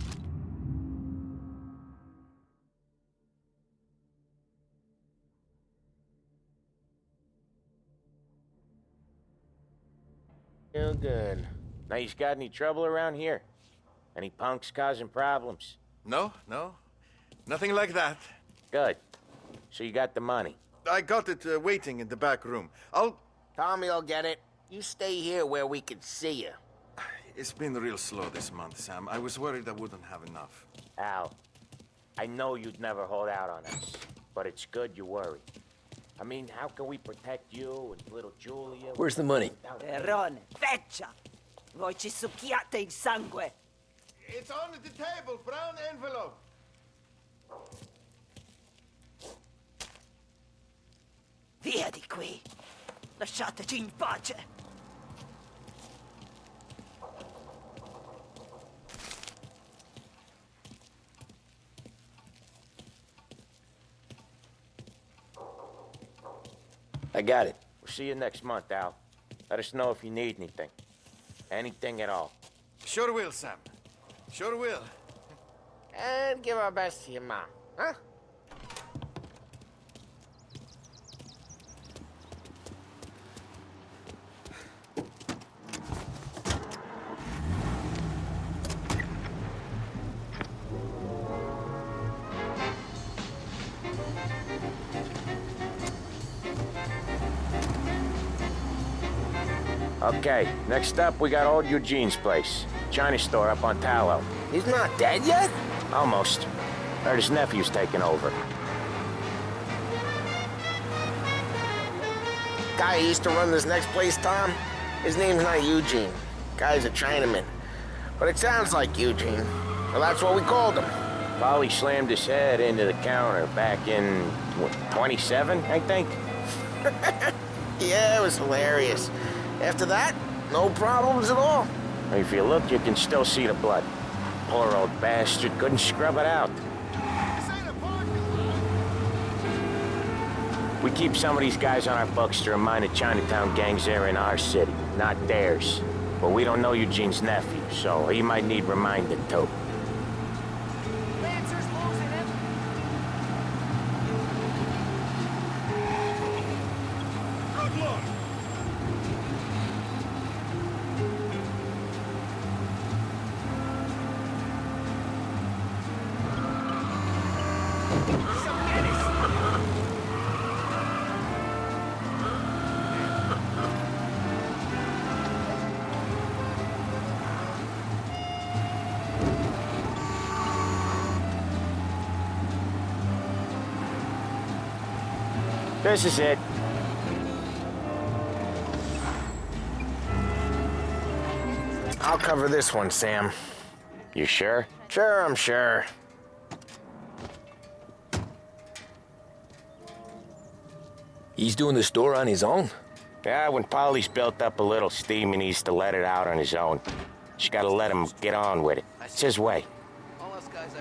Feel good. Now, you got any trouble around here? Any punks causing problems? No. Nothing like that. Good. So you got the money? I got it waiting in the back room. I'll Tommy'll get it. You stay here where we can see you. It's been real slow this month, Sam. I was worried I wouldn't have enough. Al, I know you'd never hold out on us, but it's good you worry. I mean, how can we protect you and little Julia? Where's the money? Perrone, feccia! Voi ci succhiate il sangue! It's on the table, brown envelope. Via di qui! Lasciateci in pace! I got it. We'll see you next month, Al. Let us know if you need anything. Anything at all. Sure will, Sam. Sure will. And give our best to your mom, huh? Okay, next up, we got old Eugene's place. China store up on Tallow. He's not dead yet? Almost. Heard his nephew's taking over. Guy who used to run this next place, Tom, his name's not Eugene. Guy's a Chinaman. But it sounds like Eugene. Well, that's what we called him. Polly slammed his head into the counter back in, what, 27, I think? Yeah, it was hilarious. After that, no problems at all. If you look, you can still see the blood. Poor old bastard couldn't scrub it out. We keep some of these guys on our books to remind the Chinatown gangs they're in our city, not theirs. But we don't know Eugene's nephew, so he might need reminding too. This is it. I'll cover this one, Sam. You sure? Sure, I'm sure. He's doing the store on his own? Yeah, when Polly's built up a little steam, he needs to let it out on his own. Just gotta let him get on with it. It's his way.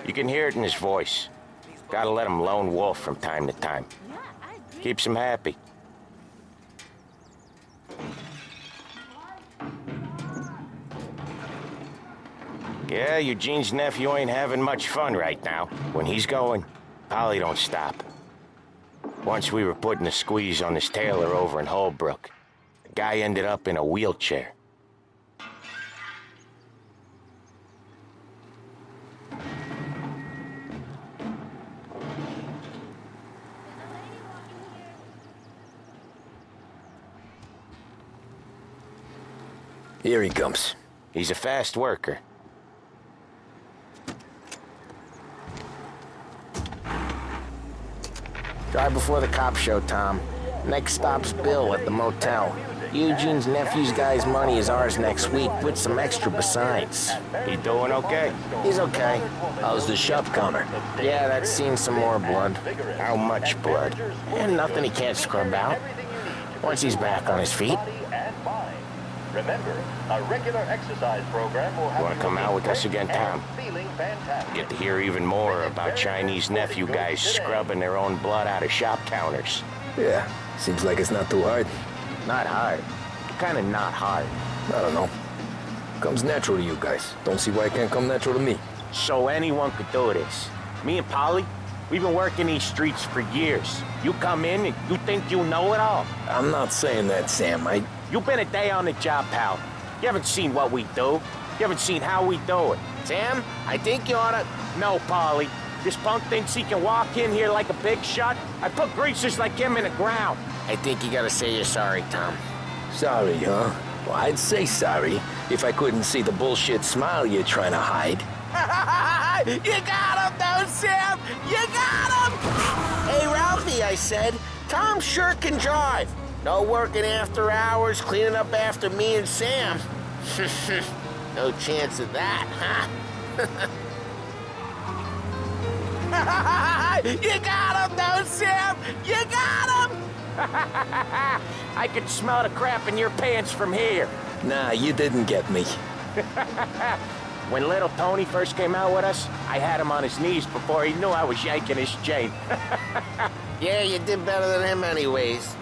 You can hear it in his voice. Gotta let him lone wolf from time to time. Keeps him happy. Yeah, Eugene's nephew ain't having much fun right now. When he's going, Polly don't stop. Once we were putting a squeeze on this tailor over in Holbrook. The guy ended up in a wheelchair. Here he comes. He's a fast worker. Drive before the cops show, Tom. Next stop's Bill at the motel. Eugene's nephew's guy's money is ours next week, with some extra besides. He doing okay? He's okay. How's the shop counter? Yeah, that's seen some more blood. How much blood? And nothing he can't scrub out. Once he's back on his feet. Remember, a regular exercise program will have You want to come out with us again, Tom? feeling fantastic. Get to hear even more about Chinese nephew guys scrubbing their own blood out of shop counters. Yeah, seems like it's not too hard. Not hard. Kind of not hard. I don't know. Comes natural to you guys. Don't see why it can't come natural to me. So anyone could do this. Me and Polly, we've been working these streets for years. You come in and you think you know it all. I'm not saying that, Sam. You've been a day on the job, pal. You haven't seen what we do. You haven't seen how we do it. Sam, I think you oughta... No, Polly. This punk thinks he can walk in here like a big shot. I put greasers like him in the ground. I think you gotta say you're sorry, Tom. Sorry, huh? Well, I'd say sorry if I couldn't see the bullshit smile you're trying to hide. You got him, though, Sam! You got him! Hey, Ralphie, I said, Tom sure can drive. No working after hours, cleaning up after me and Sam. No chance of that, huh? You got him, though, Sam! You got him! I could smell the crap in your pants from here. Nah, you didn't get me. When little Tony first came out with us, I had him on his knees before he knew I was yanking his chain. Yeah, you did better than him anyways.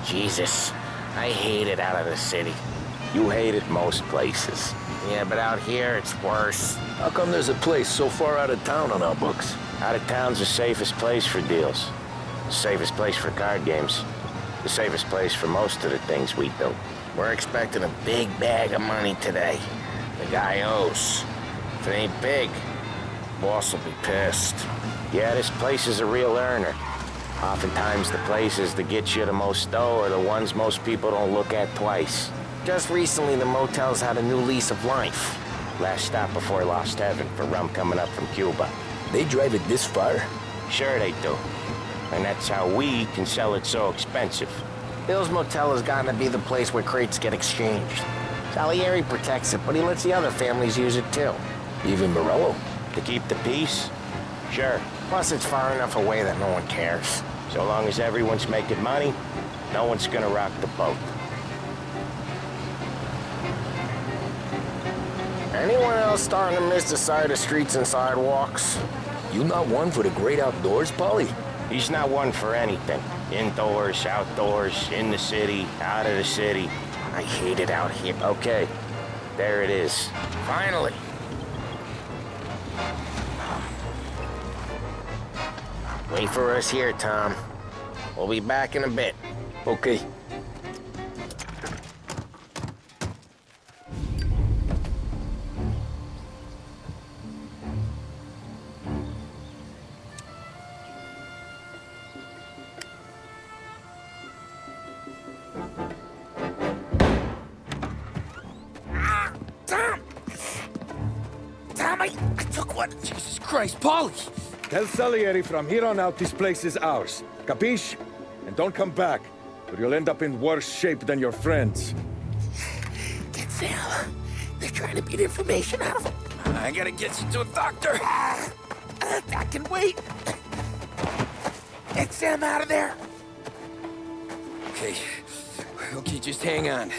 Jesus, I hate it out of the city. You hate it most places. Yeah, but out here, it's worse. How come there's a place so far out of town on our books? Out of town's the safest place for deals. The safest place for card games. The safest place for most of the things we do. We're expecting a big bag of money today. The guy owes. If it ain't big, boss will be pissed. Yeah, this place is a real earner. Oftentimes the places that get you the most dough are the ones most people don't look at twice. Just recently, the motel's had a new lease of life. Last stop before Lost Heaven for rum coming up from Cuba. They drive it this far? Sure they do. And that's how we can sell it so expensive. Bill's Motel has gotten to be the place where crates get exchanged. Salieri protects it, but he lets the other families use it too. Even Morello? To keep the peace? Sure. Plus it's far enough away that no one cares. So long as everyone's making money, no one's gonna rock the boat. Anyone else starting to miss the side of streets and sidewalks? You not one for the great outdoors, Polly? He's not one for anything. Indoors, outdoors, in the city, out of the city. I hate it out here. Okay, there it is. Finally. Wait for us here, Tom. We'll be back in a bit. Okay. I took one. Jesus Christ, Polly! Tell Salieri from here on out this place is ours. Capiche? And don't come back, or you'll end up in worse shape than your friends. Get Sam. They're trying to beat information out of him. I gotta get you to a doctor. I can wait. Get Sam out of there. Okay. Okay, just hang on.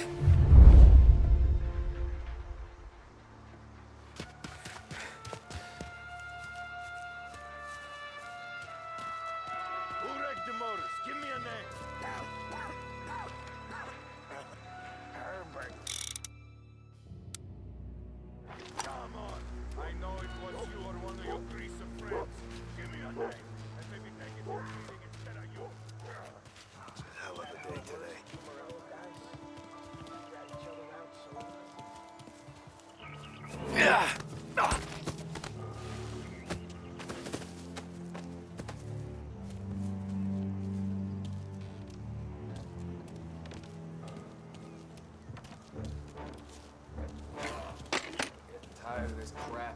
Give me a name. Herbert. Come on. I know it was you or one of your greasy friends. Give me a name. And maybe take it to a meeting instead of you. It's a hell of a day today. Yeah. Tired of this crap.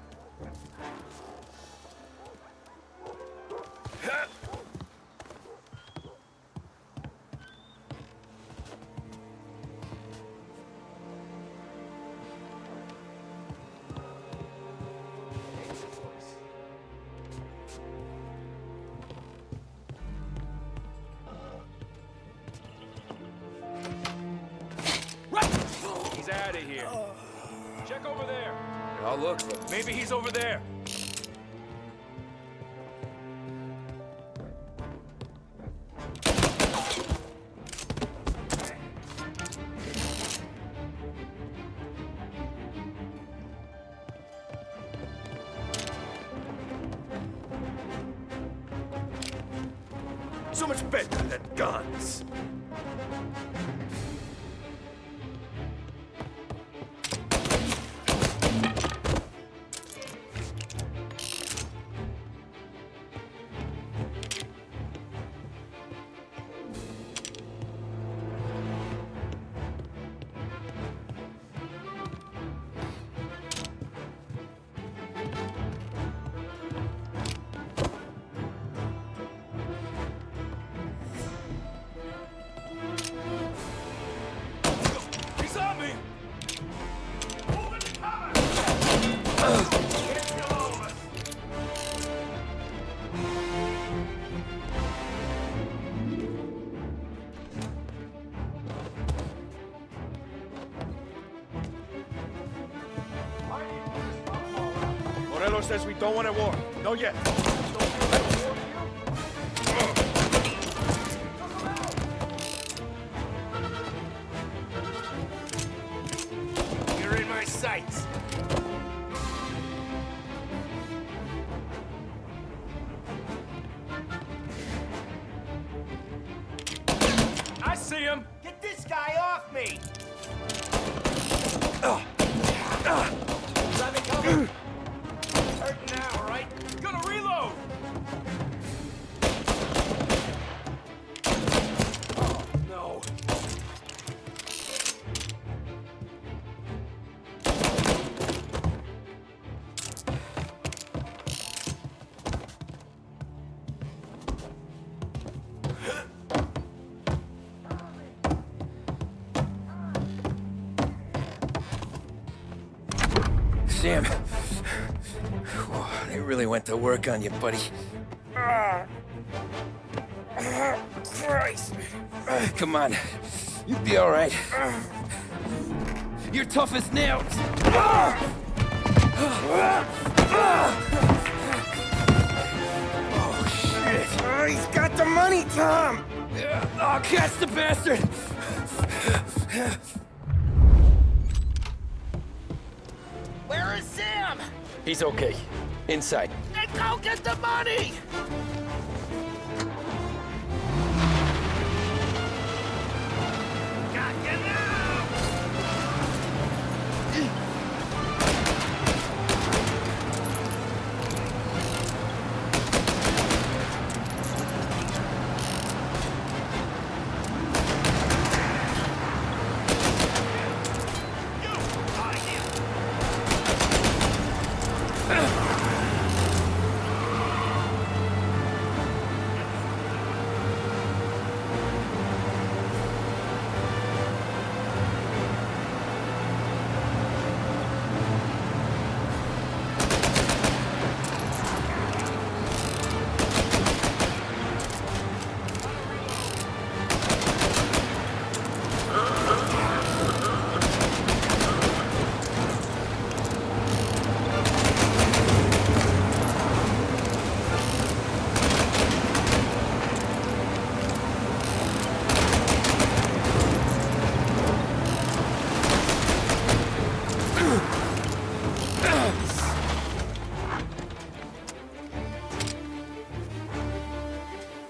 He's out of here. Check over there. I'll look. Maybe he's over there. So much better than guns. Morello says we don't want a war. No yet. You're in my sights. I see him. Get this guy off me. Let me cover. Hurting now, right? Gonna reload. Oh, no. Sam. They really went to work on you, buddy. Christ. Come on. You'll be all right. You're tough as nails. Oh, shit. Oh, he's got the money, Tom. Oh, catch the bastard. Where is Sam? He's okay. Inside. Then go get the money! Got you now!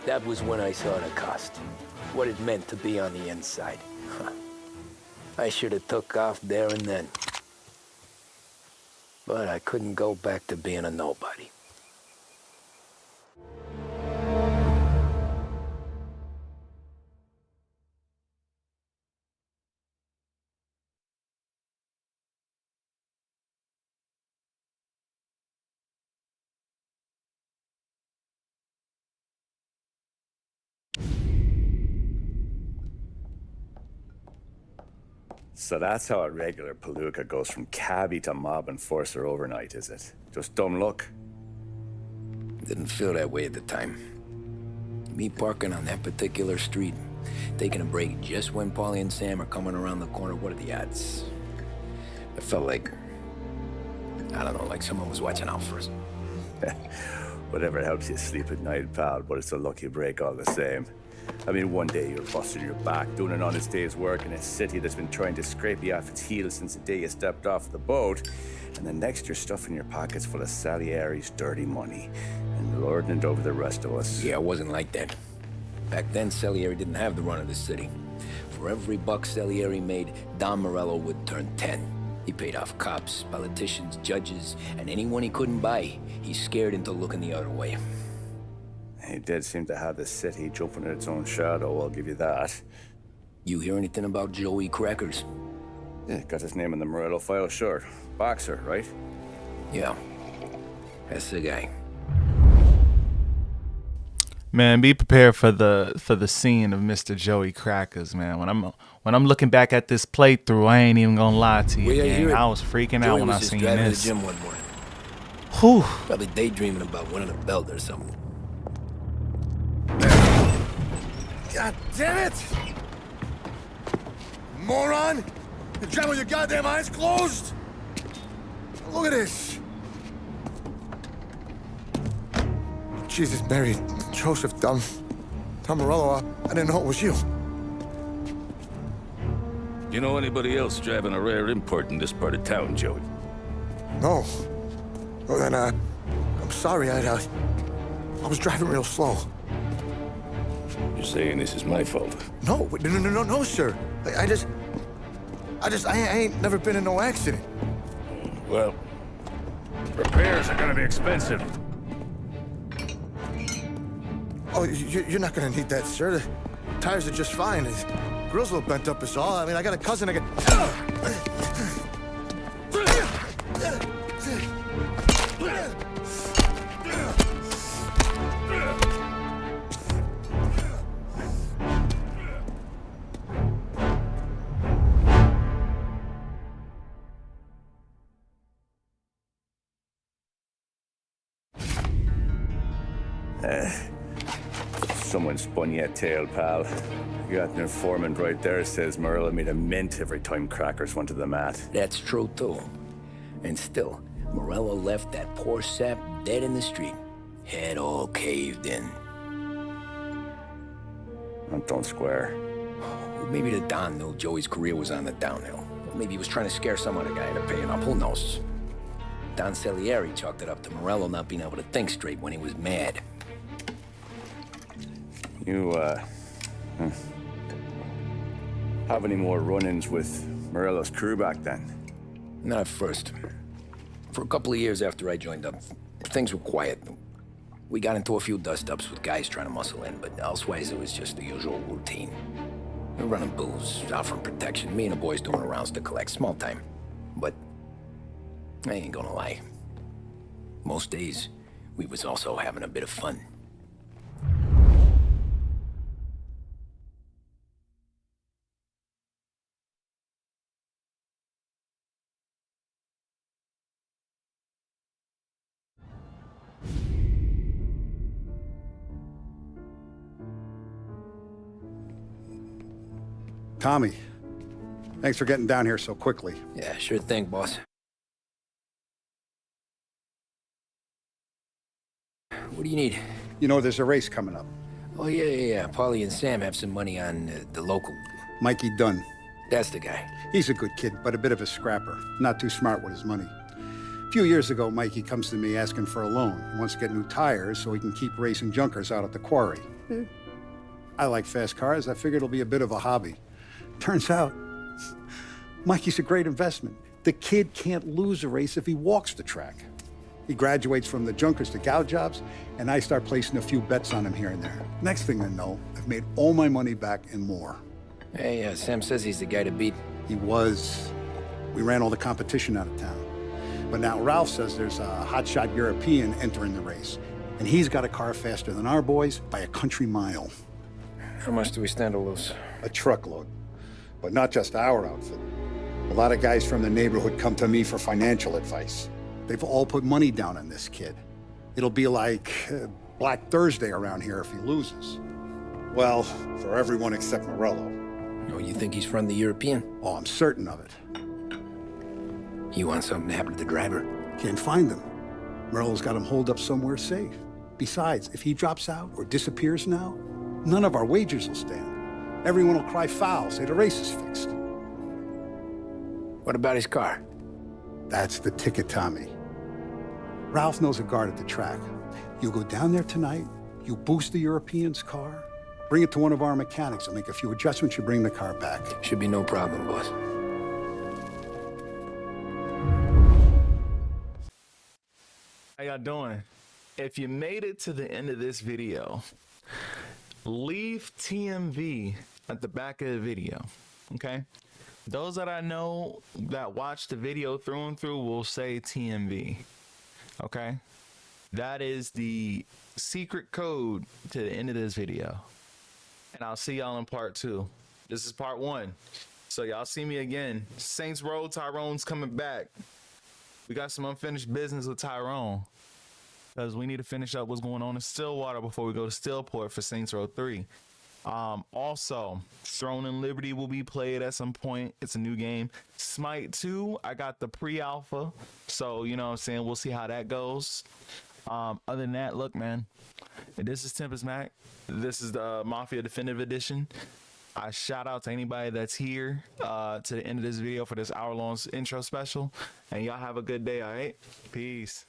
That was when I saw the cost. What it meant to be on the inside. I should have took off there and then. But I couldn't go back to being a nobody. So that's how a regular palooka goes from cabbie to mob enforcer overnight, is it? Just dumb luck? Didn't feel that way at the time. Me parking on that particular street, taking a break just when Paulie and Sam are coming around the corner, what are the odds? I felt like, I don't know, like someone was watching out for us. Whatever helps you sleep at night, pal, but it's a lucky break all the same. I mean, one day you're busting your back, doing an honest day's work in a city that's been trying to scrape you off its heels since the day you stepped off the boat, and then next you're stuffing your pockets full of Salieri's dirty money and lording it over the rest of us. Yeah, it wasn't like that. Back then, Salieri didn't have the run of the city. For every buck Salieri made, Don Morello would turn 10. He paid off cops, politicians, judges, and anyone he couldn't buy, he scared into looking the other way. He did seem to have the city jumping at its own shadow, I'll give you that. You hear anything about Joey Crackers? Yeah, got his name in the Morello file, sure. Boxer, right? Yeah, that's the guy. Man, be prepared for the scene of Mr. Joey Crackers, man. When I'm looking back at this playthrough, I ain't even gonna lie to you, gang. I was freaking out when I seen driving this. to the gym one morning. Whew. Probably daydreaming about winning a belt or something. God damn it! Moron! You driving with your goddamn eyes closed? Look at this. Jesus, Mary, Joseph, Tom Morello, I didn't know it was you. You know anybody else driving a rare import in this part of town, Joey? No. Well, then, I'm sorry, I was driving real slow. You're saying this is my fault? No, sir. I ain't never been in no accident. Well, repairs are gonna be expensive. Oh, you're not gonna need that, sir. The tires are just fine. The grill's a little bent up is all. I mean, I got a cousin I Someone spun you a tale, pal. You got an informant right there says Morello made a mint every time crackers went to the mat. That's true, too. And still, Morello left that poor sap dead in the street. Head all caved in. That don't square. Well, maybe the Don knew Joey's career was on the downhill. Maybe he was trying to scare some other guy into paying up. Who knows? Don Salieri chalked it up to Morello not being able to think straight when he was mad. You, have any more run-ins with Morello's crew back then? Not at first. For a couple of years after I joined up, things were quiet. We got into a few dust-ups with guys trying to muscle in, but elsewise it was just the usual routine. We're running booze, offering protection, me and the boys doing the rounds to collect, small time. But I ain't gonna lie. Most days, we was also having a bit of fun. Tommy, thanks for getting down here so quickly. Yeah, sure thing, boss. What do you need? You know, there's a race coming up. Oh, yeah. Paulie and Sam have some money on the local. Mikey Dunn. That's the guy. He's a good kid, but a bit of a scrapper. Not too smart with his money. A few years ago, Mikey comes to me asking for a loan. He wants to get new tires so he can keep racing junkers out at the quarry. I like fast cars. I figured it'll be a bit of a hobby. Turns out, Mikey's a great investment. The kid can't lose a race if he walks the track. He graduates from the junkers to gal jobs, and I start placing a few bets on him here and there. Next thing I know, I've made all my money back and more. Hey, Sam says he's the guy to beat. He was. We ran all the competition out of town. But now Ralph says there's a hotshot European entering the race, and he's got a car faster than our boys by a country mile. How much do we stand to lose? A truckload. But not just our outfit. A lot of guys from the neighborhood come to me for financial advice. They've all put money down on this kid. It'll be like Black Thursday around here if he loses. Well, for everyone except Morello. Oh, you think he's from the European? Oh, I'm certain of it. You want something to happen to the driver? Can't find him. Morello's got him holed up somewhere safe. Besides, if he drops out or disappears now, none of our wagers will stand. Everyone will cry foul, say the race is fixed. What about his car? That's the ticket, Tommy. Ralph knows a guard at the track. You go down there tonight, you boost the European's car, bring it to one of our mechanics, and make a few adjustments, you bring the car back. Should be no problem, boss. How y'all doing? If you made it to the end of this video, leave TMV at the back of the video, okay? Those that I know that watch the video through and through will say TMV, okay? That is the secret code to the end of this video. And I'll see y'all in part 2. This is part 1. So y'all see me again. Saints Row, Tyrone's coming back. We got some unfinished business with Tyrone, because we need to finish up what's going on in Stillwater before we go to Stillport for Saints Row 3. Also, Throne and Liberty will be played at some point. It's a new game. Smite 2, I got the pre-alpha, so you know what I'm saying, we'll see how that goes. Other than that, look, man, this is Tempest Mac. This is the Mafia Definitive Edition. I shout out to anybody that's here to the end of this video for this hour-long intro special. And y'all have a good day, all right? Peace.